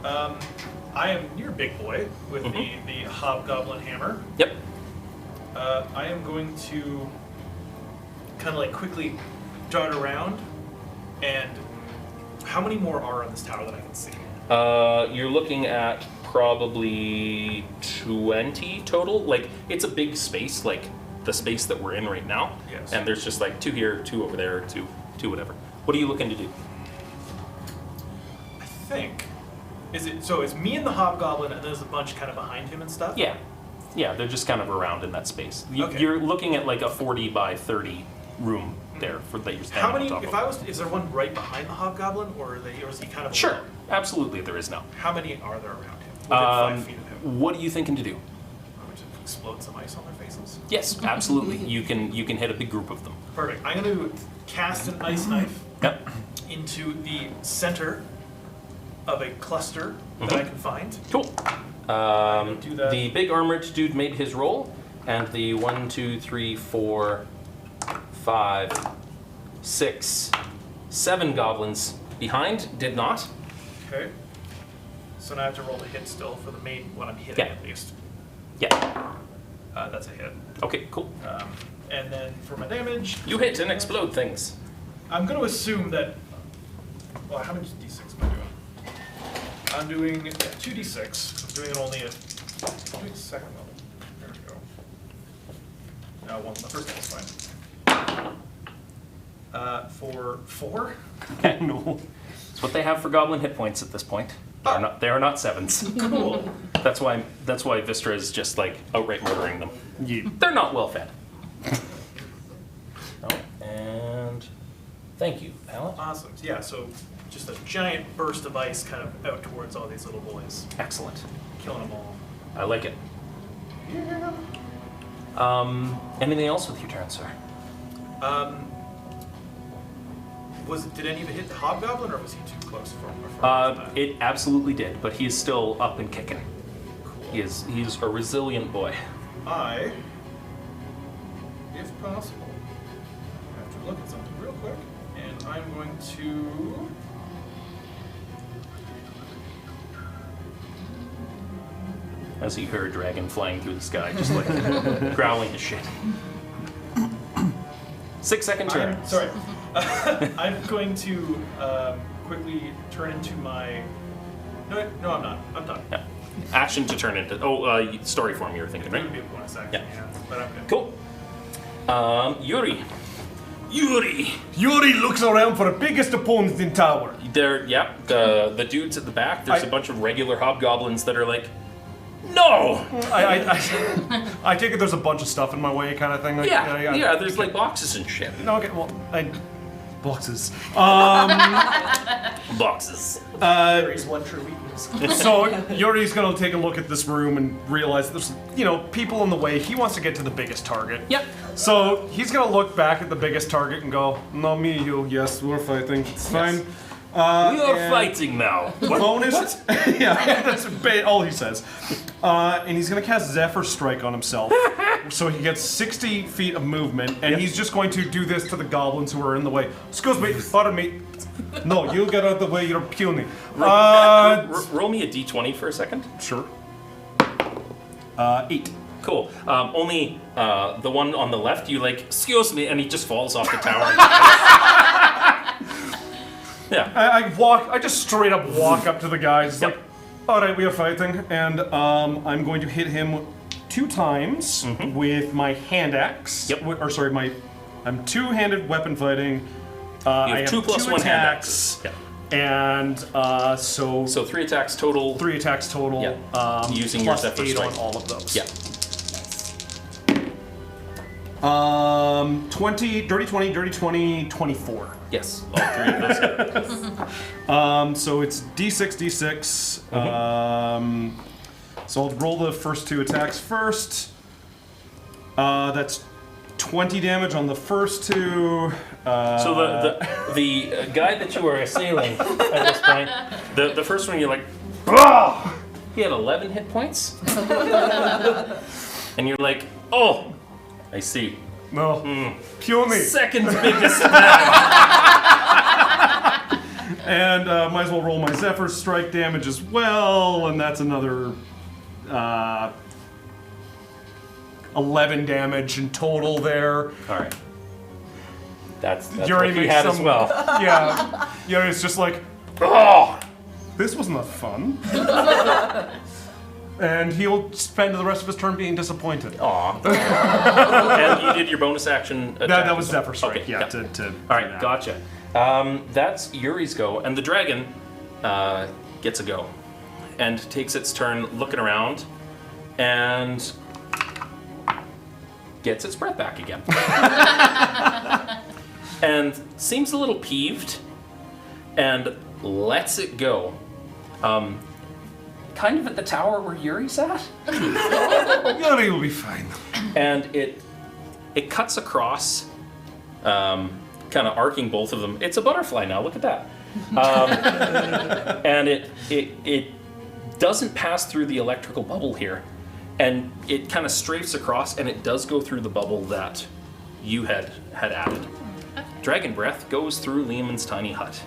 I am near Big Boy with the hobgoblin hammer. Yep. I am going to kind of like quickly dart around, and how many more are on this tower that I can see? You're looking at probably 20 total. Like, it's a big space, like the space that we're in right now. Yes. And there's just like 2 here, 2 over there, 2 whatever. What are you looking to do? I think. So it's me and the hobgoblin, and there's a bunch kind of behind him and stuff? Yeah. Yeah, they're just kind of around in that space. Okay. You're looking at like a 40 by 30 room there for that you're standing How many, on top of. is there one right behind the hobgoblin, or is he kind of Sure, alone? absolutely there is now. How many are there around him? Within 5 feet of him? What are you thinking to do? I'm going to explode some ice on their faces. Yes, absolutely. You can hit a big group of them. Perfect. I'm going to cast an ice knife Yep. into the center of a cluster that I can find. Cool. do that. The big armored dude made his roll, and the 1, 2, 3, 4, 5, 6, 7 goblins behind did not. Okay. So now I have to roll the hit still for the main one I'm hitting Yeah. at least. Yeah. That's a hit. Okay, cool. And then for my damage, You hit and explode things. I'm going to assume that. Well, how many d6 am I doing? I'm doing 2d6. I'm doing it only at. I'm doing second level. There we go. No, well, the first level's fine. For 4? Okay. No. That's what they have for goblin hit points at this point. They are not 7s. Cool. That's why Vistra is just like outright murdering them. Yeah. They're not well fed. Oh, and thank you, Pallet. Awesome. Yeah, so just a giant burst of ice kind of out towards all these little boys, Excellent. killing them all. I like it. Yeah. Anything else with your turn, sir? Did any of it hit the hobgoblin, or was he too close for that? It absolutely did, but he is still up and kicking. Cool. He's a resilient boy. I, if possible, have to look at something real quick, and I'm going to. As you hear a dragon flying through the sky, just like growling his shit. 6-second turn. Sorry. I'm going to quickly turn into my. No, I'm not. I'm done. Yeah. Action to turn into. Story form. You were thinking, It right? would be a bonus action, Yeah. but I'm good. Cool. Yuri. Yuri looks around for the biggest opponent in tower. There, yeah. The dudes at the back. There's a bunch of regular hobgoblins that are like, no. I take it there's a bunch of stuff in my way, kind of thing. Like, Yeah. There's like boxes and shit. No, okay, well, boxes. Boxes. Yuri's one true weakness. So Yuri's gonna take a look at this room and realize there's, people in the way. He wants to get to the biggest target. Yep. So he's gonna look back at the biggest target and go, "No, me, you. Yes, we're fighting. It's fine." We are fighting now. Bonus. Yeah, that's all he says. And he's gonna cast Zephyr Strike on himself, so he gets 60 feet of movement, and he's just going to do this to the goblins who are in the way. Excuse me, pardon me. No, you get out of the way. You're puny. Roll me a d20 for a second. Sure. 8. Cool. Only the one on the left, you like, excuse me, and he just falls off the tower. Yeah. I just straight up walk up to the guys. Like, all right, we are fighting, and I'm going to hit him 2 times with my hand axe. Yep. I'm two-handed weapon fighting. I have 2 plus 1 hand axes. Yeah. And so 3 attacks total. 3 attacks total. Yeah. Using your plus Zephyr 8 Strike. on all of those. Yeah. 20, dirty 20, dirty 20, 24. Yes. All 3 of those. So it's D6, D6. So I'll roll the first 2 attacks first. That's 20 damage on the first 2. So the guy that you are assailing at this point, the first one you're like, bah! He had 11 hit points, and you're like, oh, I see. No, puny. Second biggest attack. And might as well roll my Zephyr Strike damage as well, and that's another 11 damage in total there. All right. That's Yuri what he makes had as well. Yeah, Yuri's just like, oh, this was not fun. And he'll spend the rest of his turn being disappointed. Aw. And you did your bonus action attack. That was Zephyr Strike, Okay, yeah. yeah. To All right, gotcha. That's Yuri's go, and the dragon gets a go, and takes its turn looking around, and gets its breath back again, and seems a little peeved, and lets it go. Kind of at the tower where Yuri's at, Yuri will be fine. and it cuts across. Kind of arcing both of them. It's a butterfly now. Look at that. And it doesn't pass through the electrical bubble here, and it kind of strafes across, and it does go through the bubble that you had added. Dragon breath goes through Lehman's tiny hut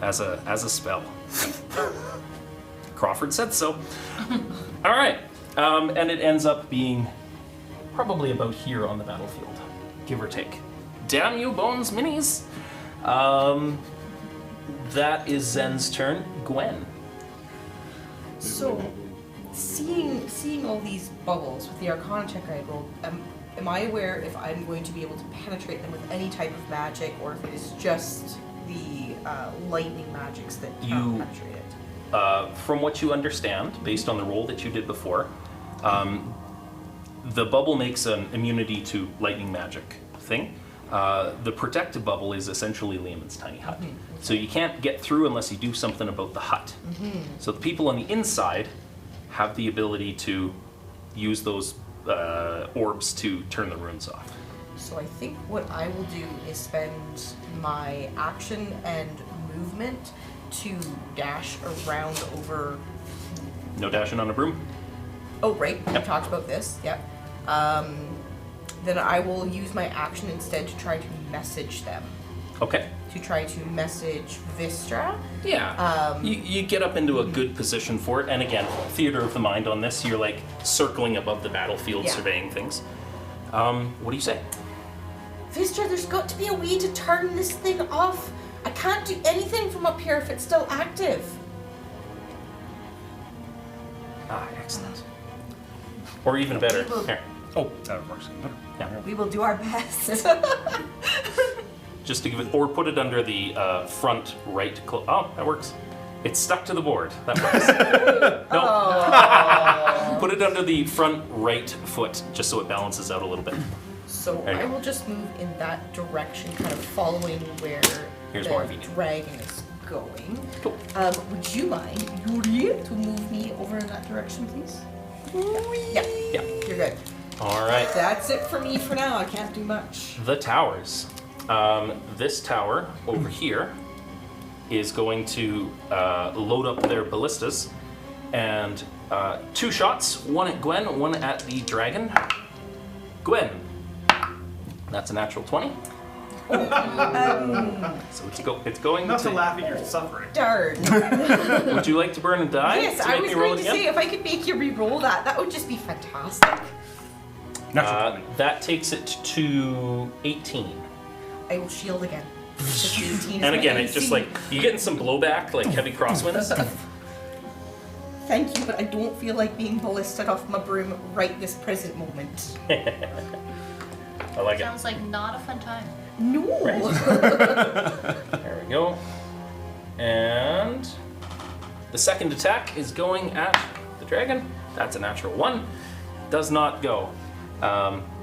as a spell. Crawford said so. All right, and it ends up being probably about here on the battlefield, give or take. Damn you, Bones Minis! That is Zen's turn. Gwen. So, seeing all these bubbles with the Arcana check I rolled, am I aware if I'm going to be able to penetrate them with any type of magic, or if it is just the lightning magics that can't penetrate it? From what you understand, based on the roll that you did before, the bubble makes an immunity to lightning magic thing. The protective bubble is essentially Lehman's tiny hut. So you can't get through unless you do something about the hut. So the people on the inside have the ability to use those orbs to turn the runes off. So I think what I will do is spend my action and movement to dash around over... No dashing on a broom? Oh, right, we Yep. talked about this, yep. Then I will use my action instead to try to message them. Okay. To try to message Vistra. Yeah. You get up into a good position for it, and again, theater of the mind on this, you're like circling above the battlefield, Yeah. surveying things. What do you say? Vistra, there's got to be a way to turn this thing off. I can't do anything from up here if it's still active. Ah, excellent. Or even better. We will- Here. Oh, that works. Yeah. We will do our best. Just to give it, or put it under the front right. Oh, that works. It's stuck to the board. That works. No. Put it under the front right foot, just so it balances out a little bit. So There you I go. will just move in that direction, kind of following where Here's the more convenient. dragon is going. Cool. Would you mind, Yuri, to move me over in that direction, please? Yeah, Yeah. you're good. All right. That's it for me for now. I can't do much. The towers. This tower over here is going to load up their ballistas, and 2 shots, one at Gwen, one at the dragon. Gwen. That's a natural 20. So it's going Not to. to laugh at your suffering. Darn. Would you like to burn and die? Yes, to I make was me roll going it to again? say if I could make you re-roll that would just be fantastic. Natural 20. That takes it to 18. I will shield again. 18 is And my again, it's AC. just like you getting some blowback, like heavy crosswinds. Thank you, but I don't feel like being ballisted off my broom right this present moment. I like it. Sounds like not a fun time. No. There we go. And the second attack is going at the dragon. That's a natural 1. Does not go.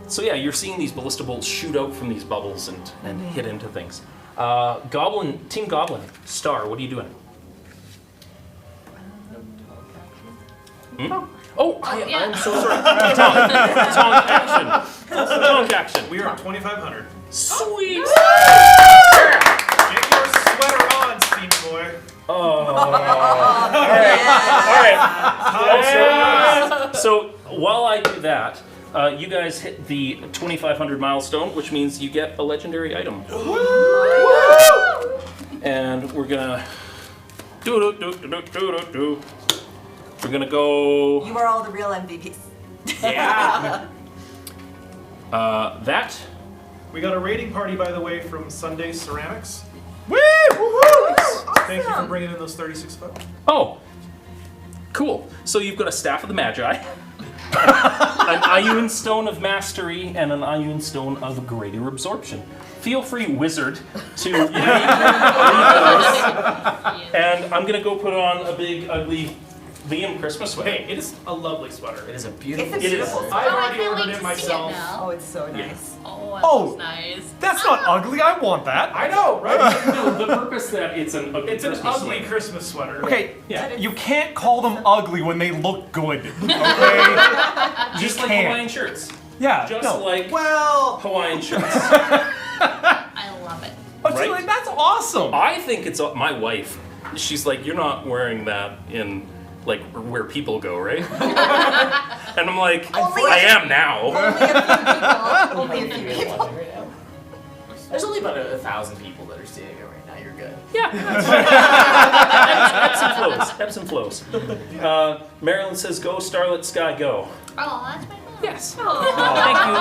So yeah, you're seeing these ballista bolts shoot out from these bubbles and hit into things. Team Goblin, Star, what are you doing? Oh, yeah. I'm so sorry. Tonk action. Tonk action. We are at 2,500. Sweet. Get your sweater on, steamy boy. All right. So while I do that, you guys hit the 2,500 milestone, which means you get a legendary item. And we're gonna do. We're gonna go. You are all the real MVPs. Yeah. That. We got a raiding party, by the way, from Sunday Ceramics. Woo! Thank you for bringing in those 36 foot. Oh. Cool. So you've got a Staff of the Magi, an Ioun Stone of Mastery, and an Ioun Stone of Greater Absorption. Feel free, wizard, to read those. And I'm gonna go put on a big, ugly Liam Christmas sweater. Hey, it is a lovely sweater. It is a beautiful. It's a It is. beautiful. I've Oh, I already can't ordered wait it to myself. see it now. Oh, it's so Yeah. nice. Oh, that Oh. looks nice. That's not ugly. I want that. I know, right? No, the purpose that it's an ugly It's an Christmas ugly sweater. Christmas sweater. Okay, Yeah. you can't call them ugly when they look good. Okay? Just like can't. Hawaiian shirts. Yeah. Just no. like Well, Hawaiian shirts. I love it. But Right? like, that's awesome. I think it's my wife. She's like, you're not wearing that in like where people go, right? And I'm like, Only I if- am now. Only a few people. Right now. There's only about 1,000 people that are seeing it right now. You're good. Yeah, that's ebbs and flows. Marilyn says, "Go, Starlit Sky, go." Oh, that's my mom. Yes. Oh, Thank you.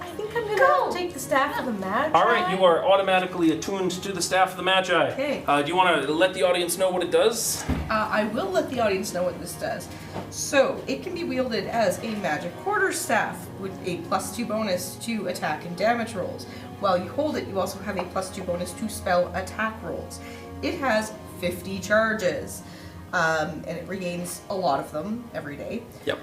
I think I'm gonna take the staff of the Magi. All right, you are automatically attuned to the staff of the Magi. Okay. Do you want to let the audience know what it does? I will let the audience know what this does. So, it can be wielded as a magic quarterstaff with a +2 bonus to attack and damage rolls. While you hold it, you also have a +2 bonus to spell attack rolls. It has 50 charges, and it regains a lot of them every day. Yep.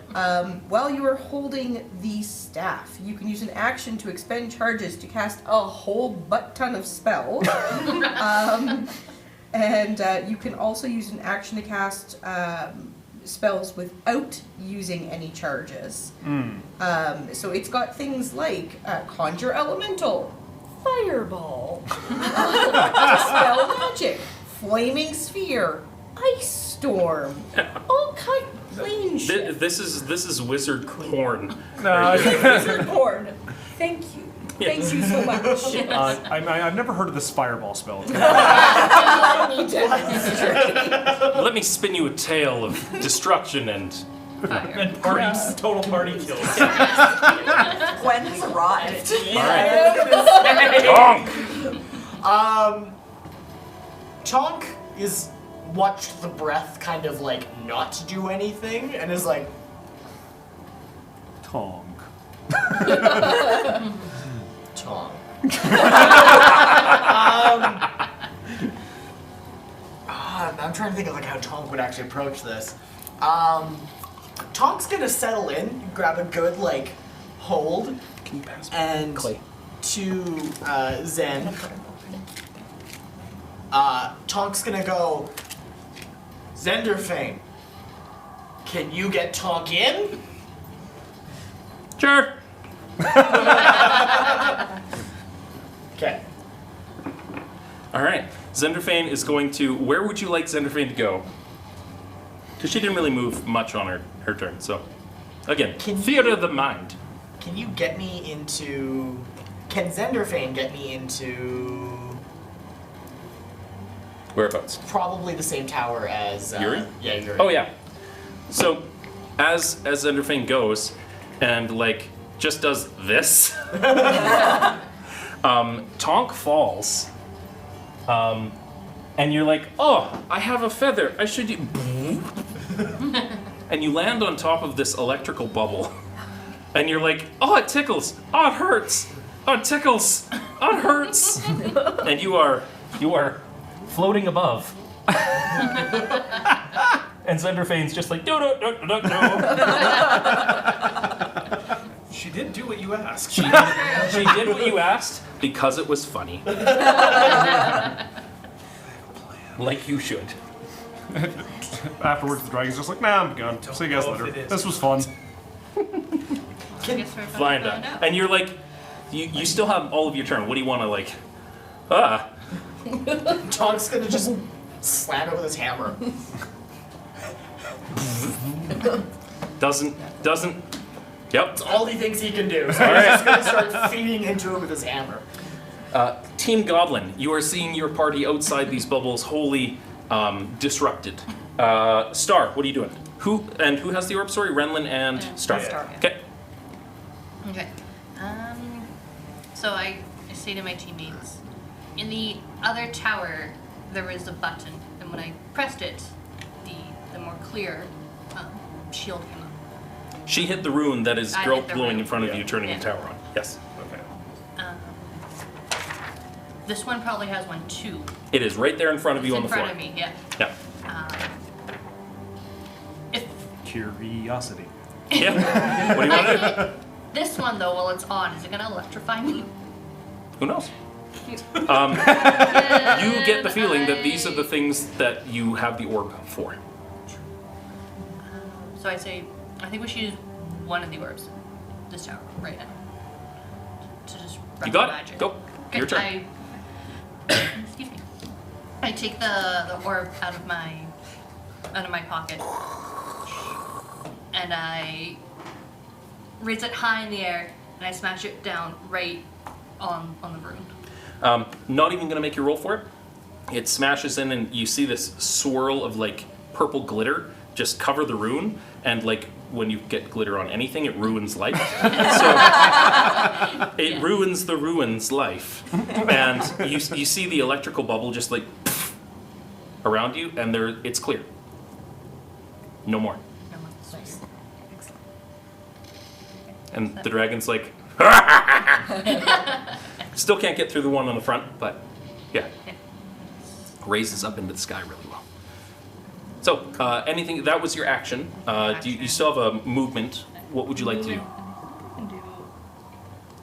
While you are holding the staff, you can use an action to expend charges to cast a whole butt-ton of spells. And you can also use an action to cast spells without using any charges. So it's got things like Conjure Elemental, Fireball, Dispel Magic, Flaming Sphere, Ice Storm, all kind of plane shift. This is wizard porn. Wizard Horn. Thank you. Yes. Thank you so much. I've never heard of this fireball spell. Let me spin you a tale of destruction and. And parties, total party kills. Gwen has arrived. Tonk! Chonk is watched the breath kind of like not do anything and is like, Tonk. Tonk. I'm trying to think of like how Tonk would actually approach this. Tonk's gonna settle in, grab a good like hold, Can you pass me and clay? to Zen. Tonk's gonna go, Zenderfane, can you get Tonk in? Sure. Okay. All right. Zenderfane is going to. Where would you like Zenderfane to go? Because she didn't really move much on her turn. So, again, theater of the mind. Can you get me into? Can Zenderfane get me into? Whereabouts? Probably the same tower as Yuri? Yeah, Yuri. Oh yeah. So, as Zenderfane goes, and like just does this, Tonk falls. And you're like, oh, I have a feather. I should. And you land on top of this electrical bubble. And you're like, oh, it tickles. Oh, it hurts. Oh, it tickles. Oh, it hurts. And you are floating above. And Zenderfane's just like, no. She did do what you asked. She did what you asked because it was funny. Like you should. Afterwards, the dragon's just like, nah, I'm gone. See you guys know if later. it is. This was fun. I guess we're Flying gonna down. find out. And you're like, you still have all of your turn. What do you want to like? Tonk's gonna just slam it with his hammer. Doesn't. Yep. That's all he thinks he can do. So All he's right. just gonna start feeding into it with his hammer. Team Goblin, you are seeing your party outside these bubbles wholly disrupted. Star, what are you doing? Who has the orb? Sorry, Renlin and Star. Star. Okay. Okay. So I say to my teammates, in the other tower, there is a button, and when I pressed it, the more clear shield came up. She hit the rune that is I girl hit the glowing rune. in front of you, turning Yeah. the tower on. Yes. Okay. This one probably has one too. It is right there in front of you It's on in the front floor. of me, yeah. Yeah. If Curiosity. Yeah. What do you want to do? this one though, while it's on, is it gonna electrify me? Who knows? You get the feeling that these are the things that you have the orb for. So I say, I think we should use one of the orbs, this tower, right now, to just run You got the it. magic. Go. Your turn. I, excuse me. I take the orb out of my pocket. and I raise it high in the air, and I smash it down right on the rune. Not even going to make you roll for it. It smashes in, and you see this swirl of like purple glitter just cover the rune, and like when you get glitter on anything, it ruins life. So it ruins the ruin's life, and you see the electrical bubble just like around you, and it's clear. No more. No more. Nice. And the dragon's like, still can't get through the one on the front, but yeah, raises up into the sky really well. So, anything, that was your action. You still have a movement. What would you like to do?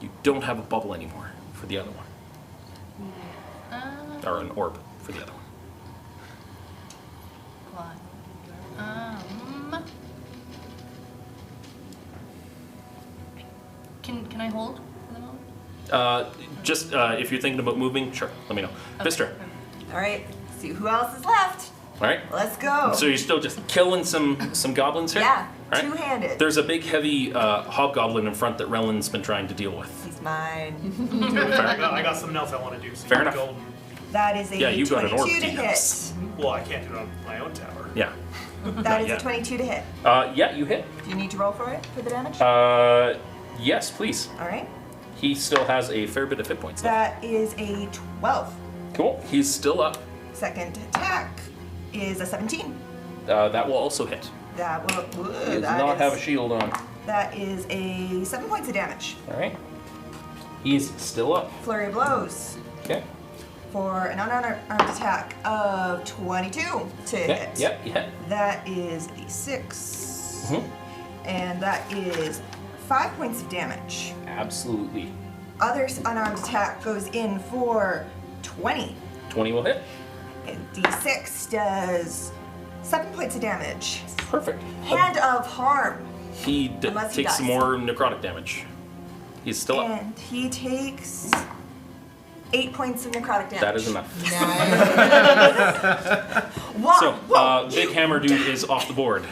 You don't have a bubble anymore for the other one. Or an orb for the other one. Can I hold for the moment? Just if you're thinking about moving, sure, let me know. Okay. Vistra. All right, see who else is left. All right. Let's go. So you're still just killing some goblins here? Yeah, All right. two-handed. There's a big, heavy hobgoblin in front that Rellen's been trying to deal with. He's mine. I got something else I want to do. So Fair you enough. Go. That is a Yeah, you got an 22 orb to to hit. use. Well, I can't do it on my own tower. Yeah. That is Yeah. a 22 to hit. Yeah, you hit. Do you need to roll for it, for the damage? Yes, please. All right. He still has a fair bit of hit points left. That is a 12. Cool. He's still up. Second attack is a 17. That will also hit. That will. He does not have a shield on. That is a 7 points of damage. All right. He's still up. Flurry of blows Okay. for an unarmed attack of 22 to Okay. hit. Yep. Yeah. That is a 6. Mhm. And that is 5 points of damage. Absolutely. Other unarmed attack goes in for 20. 20 will hit. And D6 does 7 points of damage. Perfect. Hand of harm. He Unless he takes some dies. more necrotic damage. He's still up. And he takes 8 points of necrotic damage. That is enough. Whoa, So, whoa, Big Hammer Dude is off the board.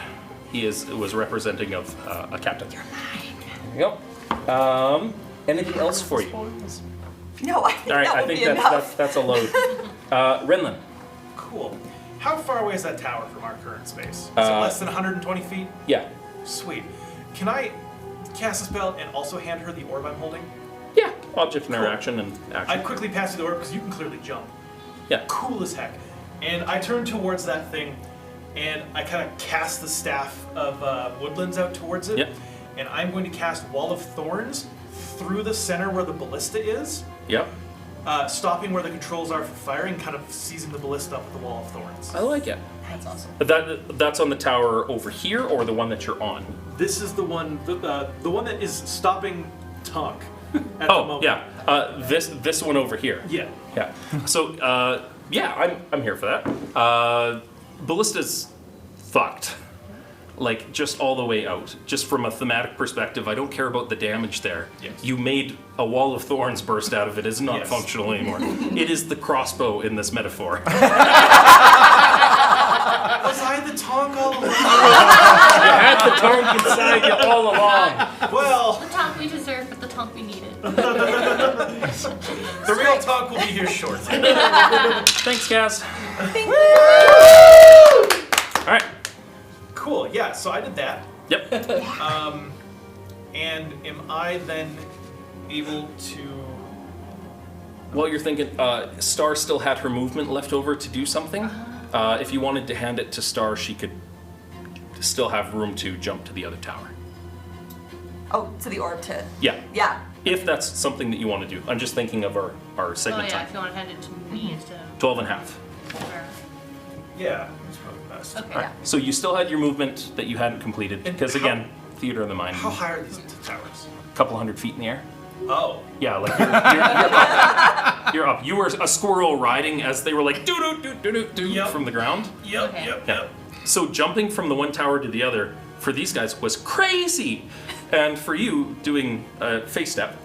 He was representing of a captain. There you go. Anything else for you? No, I think All right, that I will think be that's enough. that's a load. Renlin. Cool. How far away is that tower from our current space? Is it less than 120 feet? Yeah. Sweet. Can I cast a spell and also hand her the orb I'm holding? Yeah. Object interaction and action. I quickly pass you the orb because you can clearly jump. Yeah. Cool as heck. And I turn towards that thing, and I kind of cast the staff of woodlands out towards it. Yep. And I'm going to cast Wall of Thorns through the center where the ballista is, Yep. stopping where the controls are for firing, kind of seizing the ballista up with the Wall of Thorns. I like it. That's awesome. That's on the tower over here, or the one that you're on? This is the one that is stopping Tonk at the Oh, moment. yeah. This one over here. Yeah. Yeah. So, yeah, I'm here for that. Ballista's fucked. Like, just all the way out. Just from a thematic perspective, I don't care about the damage there. Yes. You made a wall of thorns burst out of it. It's not Yes. functional anymore. It is the crossbow in this metaphor. Was I the Tonk all along? You had the tongue inside you all along. Well, The tonk we deserve, but the tonk we needed. the real Tonk will be here shortly. Thanks, Gaz. Thank you. All right. Cool, yeah, so I did that. Yep. And am I then able to... While you're thinking, Star still had her movement left over to do something. If you wanted to hand it to Star, she could still have room to jump to the other tower. Oh, to the orb to. Yeah. Yeah. If that's something that you want to do. I'm just thinking of our Oh segment yeah, time. if you want to hand it to me instead of 12 and a half. her. Yeah, that's probably best. Okay. All right. So you still had your movement that you hadn't completed. And Because how- again, theater of the mind. How high are these towers? A couple hundred feet in the air. Oh. Yeah, like you're up. You're up. You were a squirrel riding as they were like doo-doo-doo-doo-doo Yep. from the ground. Yep, Okay. yep, Yeah. yep. So jumping from the one tower to the other for these guys was crazy, and for you doing a face step,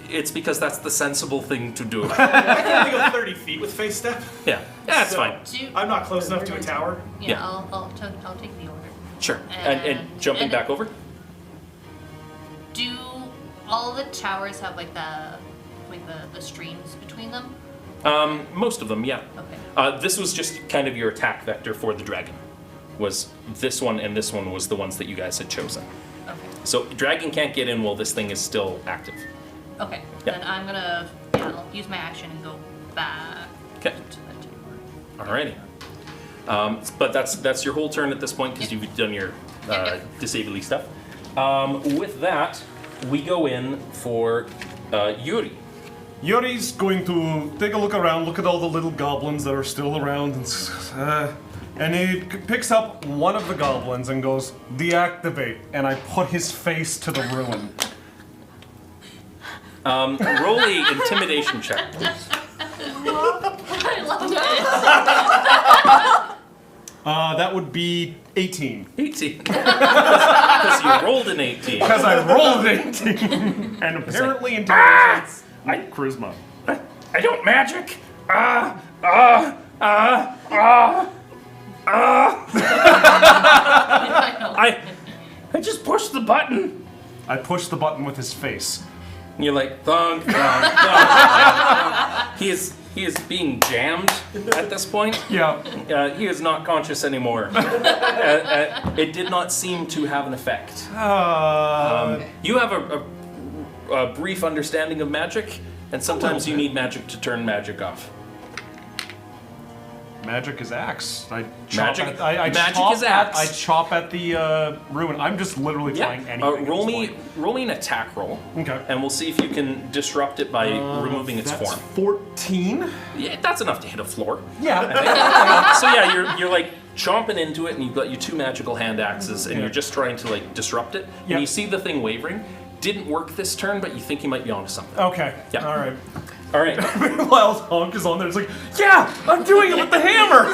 it's because that's the sensible thing to do. I can only go 30 feet with face step. Yeah, that's So- fine. Do you, I'm not close enough to a tower. yeah, Yeah. I'll take the order. Sure. And jumping and back over? Do all the towers have like the streams between them? Most of them, yeah. Okay. This was just kind of your attack vector for the dragon. Was this one and this one was the ones that you guys had chosen. Okay. So dragon can't get in while this thing is still active. Okay. Yeah. Then I'm gonna I'll use my action and go back Okay. to the tower. Alrighty. But that's your whole turn at this point because you've done your disably stuff. With that, we go in for Yuri. Yuri's going to take a look around, look at all the little goblins that are still around, and he picks up one of the goblins and goes, deactivate, and I put his face to the ruin. Roll a intimidation check. I love it. That would be 18. 18. Because you rolled an 18. Because I rolled an 18. And apparently intimidation's charisma. I don't magic. I just pushed the button. I pushed the button with his face. And you're like, thunk, thunk, thunk. He is being jammed at this point. Yeah. He is not conscious anymore. It did not seem to have an effect. You have a brief understanding of magic, and sometimes you need magic to turn magic off. Magic is axe. I Magic is axe. I chop at the ruin. I'm just literally trying anything. Roll me an attack roll. Okay. And we'll see if you can disrupt it by removing its that's form. 14. Yeah, that's enough to hit a floor. Yeah. So yeah, you're like chomping into it, and you've got your two magical hand axes, and you're just trying to like disrupt it. Yeah. And you see the thing wavering. Didn't work this turn, but you think you might be onto something. Okay. Yeah. All right. All right. Meanwhile, Honk is on there. It's like, yeah, I'm doing it with the hammer.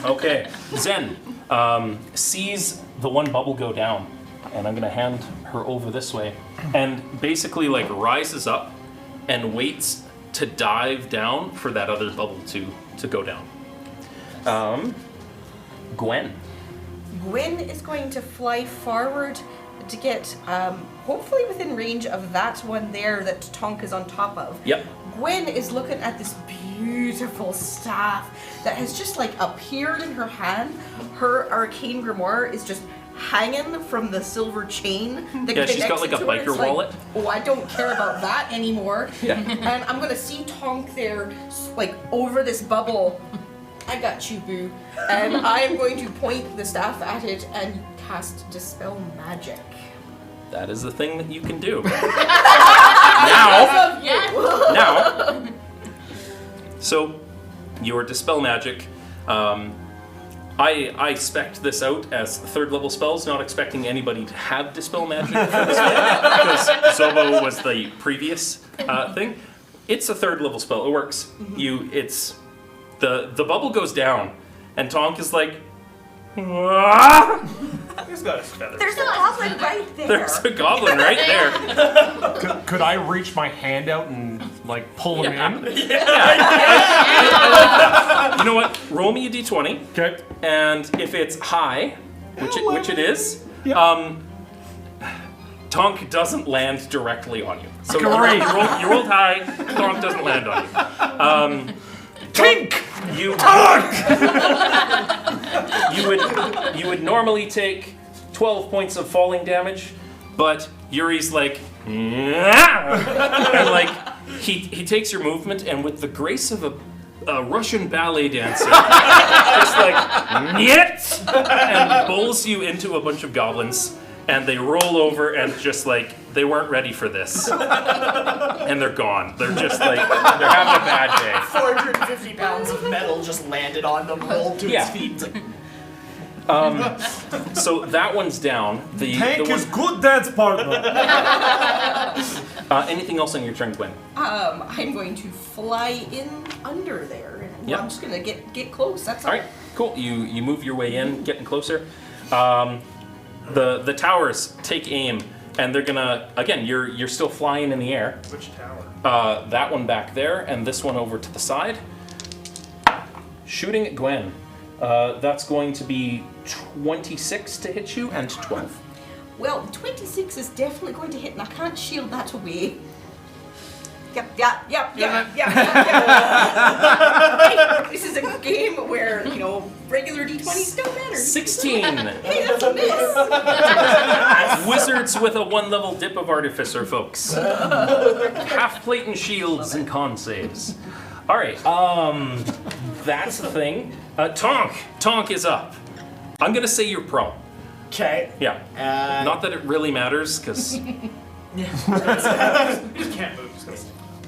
Okay. Zen sees the one bubble go down, and I'm gonna hand her over this way, and basically like rises up and waits to dive down for that other bubble to go down. Gwen. Gwen is going to fly forward to get hopefully within range of that one there that Tonk is on top of. Yep. Gwen is looking at this beautiful staff that has just like appeared in her hand. Her arcane grimoire is just hanging from the silver chain that Yeah, she's got connects like a it to biker it. It's like, wallet. oh, I don't care about that anymore. Yeah. And I'm gonna see Tonk there, like over this bubble. I got you, boo. And I am going to point the staff at it and cast Dispel Magic. That is the thing that you can do. Now, Now, so your Dispel Magic, I spec'd this out as third level spells, not expecting anybody to have Dispel Magic for this one, because Zobo was the previous thing. It's a third level spell, it works. The bubble goes down, and Tonk is like, "Ah!" He's got his feathers. There's a goblin right there. There's a goblin right there. Could I reach my hand out and like pull him in? You know what? Roll me a d20. Okay. And if it's high, which it is, Yeah. Tonk doesn't land directly on you. So Great. you rolled high, Tonk doesn't land on you. Tink! You would normally take 12 points of falling damage, but Yuri's like, and like he takes your movement, and with the grace of a Russian ballet dancer, just like Niet! And bowls you into a bunch of goblins, and they roll over and just like they weren't ready for this, and they're gone. They're just like they're having a bad day. 450 pounds of metal just landed on them, rolled to Yeah. his feet. So that one's down. Tank is good dance partner. Anything else on your turn, Gwen? I'm going to fly in under there. And Yep. I'm just gonna get close. That's All right, cool. You move your way in, getting closer. The towers take aim, and they're gonna again. You're still flying in the air. Which tower? That one back there, and this one over to the side. Shooting at Gwen. That's going to be 26 to hit you and 12. Well, 26 is definitely going to hit, and I can't shield that away. Yep. This is a game where, regular d20s don't matter. 16. Hey, that's a miss. Wizards with a 1-level dip of Artificer, folks. Half plate and shields and con saves. All right, that's the thing. Tonk is up. I'm gonna say you're prone. Okay. Yeah. Not that it really matters, because You just can't move. Just gotta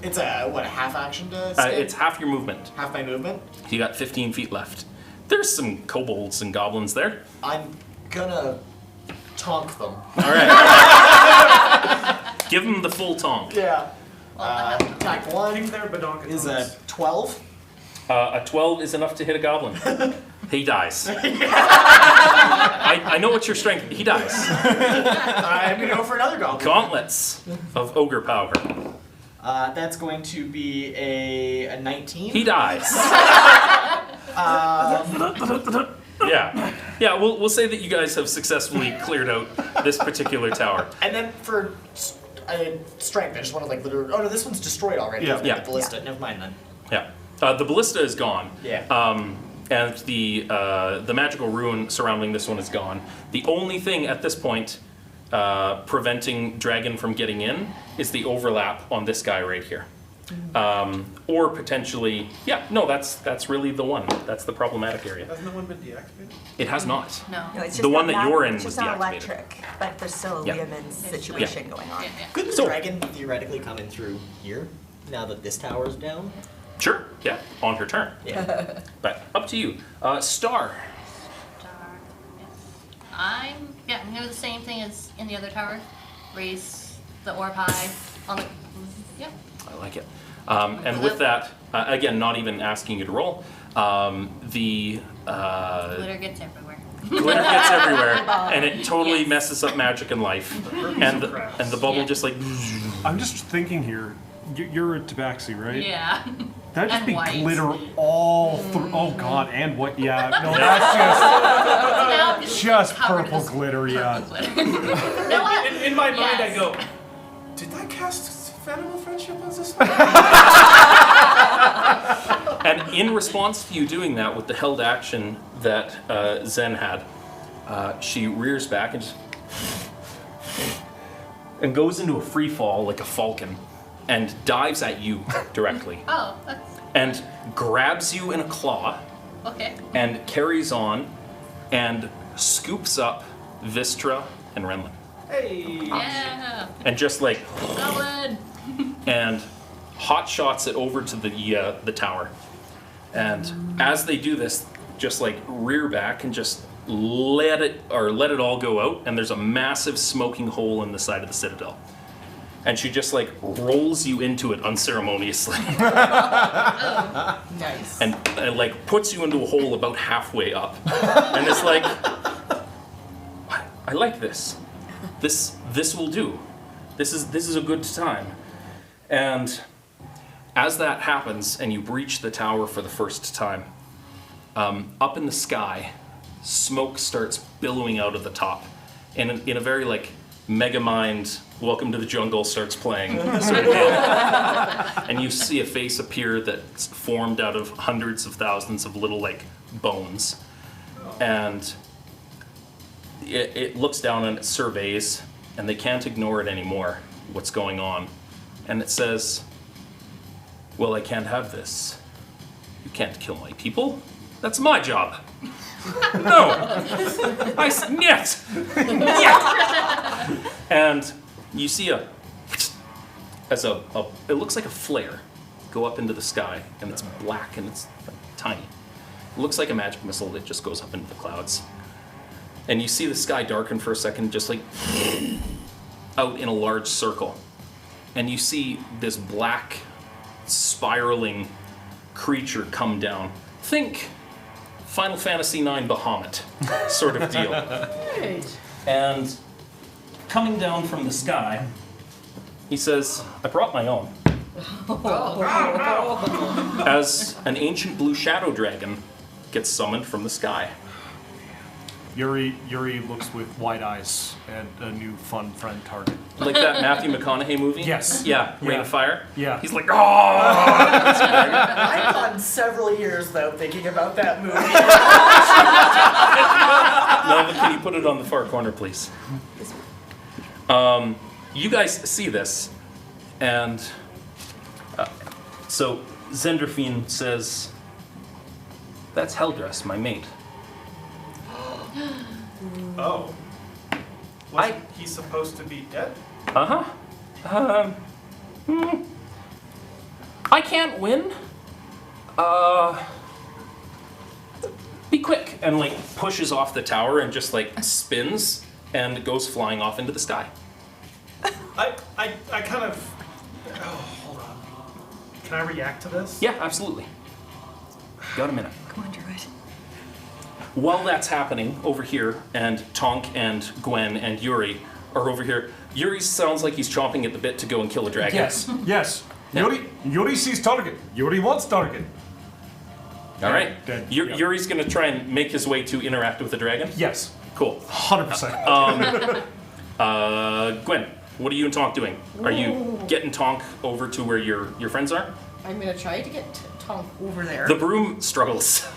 It's a half action to stay? it's half your movement. Half my movement? You got 15 feet left. There's some kobolds and goblins there. I'm gonna tonk them. All right. Give them the full tonk. Yeah. Attack 1 Think they're badonkadonks. is a 12. A 12 is enough to hit a goblin. He dies. I know what's your strength. He dies. I'm gonna go for another goblin. Gauntlets of ogre power. That's going to be a 19. He dies. Yeah. We'll say that you guys have successfully cleared out this particular tower. And then for strength, I just want to literally. Oh no, this one's destroyed already. Yeah. Yeah. The ballista. Never mind then. Yeah. The ballista is gone. Yeah. And the magical ruin surrounding this one is gone. The only thing at this point preventing Dragon from getting in is the overlap on this guy right here. Or potentially, that's really the one. That's the problematic area. Hasn't that one been deactivated? It has not. No. No, it's just The one not that you're in it's was just not deactivated. electric, but there's still a Yeah. Logomancy situation going on. Yeah. Could the So- dragon theoretically come in through here now that this tower's down? Sure. Yeah. On her turn. Yeah. But up to you. Star. I'm gonna do the same thing as in the other tower. Raise the orb high on the. Yeah. I like it. And with that, again, not even asking you to roll, the Glitter gets everywhere. glitter gets everywhere, and it totally messes up magic and life. And the bubble Yeah. just like. I'm just thinking here. You're a tabaxi, right? Yeah. That'd just And be white. glitter all through. Oh god, and what? Yeah, no, that's Now just covered purple in glitter. Yeah. glitter. You know what? In my mind, I Yes. go, did I cast Animal Friendship on this? And in response to you doing that with the held action that Zen had, she rears back and goes into a free fall like a falcon and dives at you directly Oh, that's and grabs you in a claw okay. and carries on and scoops up Vistra and Renlin Hey. Yeah. and just like Going. and hot shots it over to the tower. And as they do this, just like rear back and just let it all go out, and there's a massive smoking hole in the side of the citadel. And she just like rolls you into it unceremoniously Nice. and like puts you into a hole about halfway up. And it's like, I like this. This will do. This is a good time. And as that happens and you breach the tower for the first time, up in the sky, smoke starts billowing out of the top. And in a very like Megamind, Welcome to the Jungle starts playing sort of deal. And you see a face appear that's formed out of hundreds of thousands of little like bones. And it looks down and it surveys, and they can't ignore it anymore, what's going on. And it says, well, I can't have this. You can't kill my people. That's my job. No. Niet. And you see it looks like a flare go up into the sky, and it's black and it's like, tiny. It looks like a magic missile that just goes up into the clouds. And you see the sky darken for a second, just like out in a large circle. And you see this black, spiraling creature come down. Think Final Fantasy IX Bahamut sort of deal. And coming down from the sky, he says, I brought my own. As an ancient blue shadow dragon gets summoned from the sky. Yuri looks with wide eyes and a new fun friend target. Like that Matthew McConaughey movie? Yes. Yeah, Rain Yeah. of Fire? Yeah. He's like, oh! I've gone several years without thinking about that movie. Melvin, can you put it on the far corner, please? You guys see this, and so Zendrafine says, "That's Heldress, my mate." Oh. Wasn't he supposed to be dead? I can't win. Be quick, and like pushes off the tower and just like spins and goes flying off into the sky. I kind of. Oh, hold on. Can I react to this? Yeah, absolutely. Got a minute. Come on, Druid. While that's happening over here, and Tonk and Gwen and Yuri are over here, Yuri sounds like he's chomping at the bit to go and kill a dragon. Yes. Yeah. Yuri sees target. Yuri wants target. All right. Dead. Yuri- Yuri's going to try and make his way to interact with the dragon. Yes. Cool. 100%. Gwen, what are you and Tonk doing? Are you getting Tonk over to where your friends are? I'm gonna try to get Tonk over there. The broom struggles.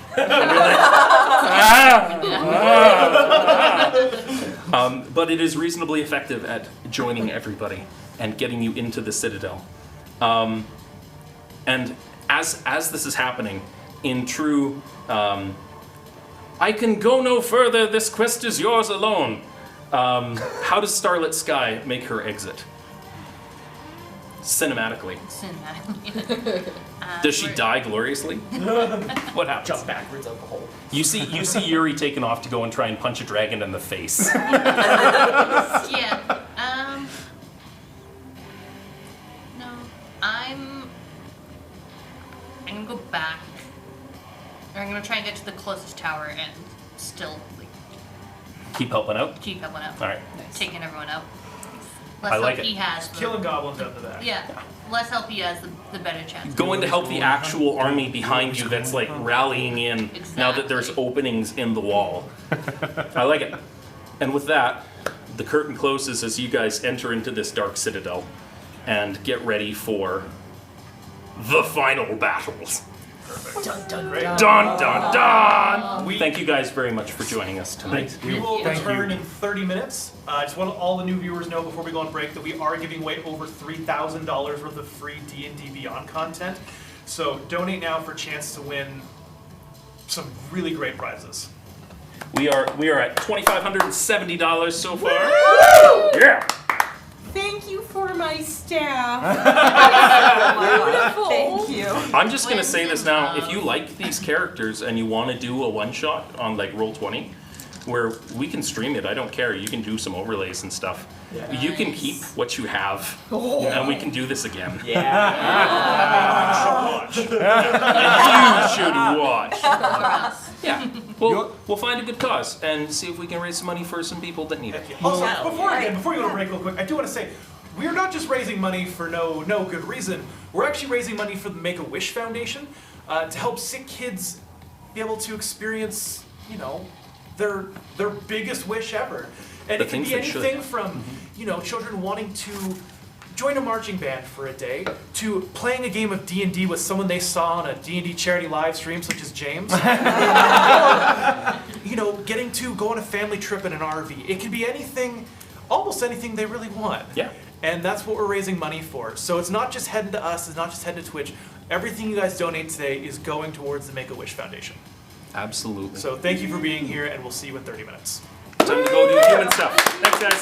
But it is reasonably effective at joining everybody and getting you into the citadel. And as this is happening, in true, I can go no further, this quest is yours alone. How does Starlit Sky make her exit? Cinematically. Cinematic. Does she die gloriously? What happens? Jump backwards out the hole. You see Yuri taking off to go and try and punch a dragon in the face. Yeah. No. I'm gonna go back. Or I'm gonna try and get to the closest tower and still like Keep helping out. keep everyone out. All right. Taking everyone out. I Less like help it. he has. the- Killing goblins after that. Yeah. Less help he has, the better chance. Going to help the actual army behind you that's like rallying in now that there's Exactly. openings in the wall. I like it. And with that, the curtain closes as you guys enter into this dark citadel and get ready for the final battles. Dun, dun, Dun dun dun! We- Thank you guys very much for joining us tonight. We will Thank you. return in 30 minutes. I just want all the new viewers know before we go on break that we are giving away over $3,000 worth of free D&D Beyond content. So donate now for a chance to win some really great prizes. We are at $2,570 so far. Yeah. Thank you for my staff. Thank you. I'm just gonna Wins say this and now. If love. you like these characters and you want to do a one shot on like Roll20, where we can stream it, I don't care. You can do some overlays and stuff. You can Nice. keep what you have, and we can do this again. Yeah. You should watch. Or else. Yeah, we'll find a good cause and see if we can raise some money for some people that need it. Also, before you go to break real quick, I do want to say, we are not just raising money for no good reason. We're actually raising money for the Make-A-Wish Foundation to help sick kids be able to experience, their biggest wish ever. And The it can things be they should. anything from, children wanting to join a marching band for a day, to playing a game of D&D with someone they saw on a D&D charity live stream, such as James. Or, getting to go on a family trip in an RV. It can be anything, almost anything they really want. Yeah. And that's what we're raising money for. So it's not just heading to us, it's not just heading to Twitch. Everything you guys donate today is going towards the Make-A-Wish Foundation. Absolutely. So thank you for being here, and we'll see you in 30 minutes. Time to go do human stuff. Thanks, guys.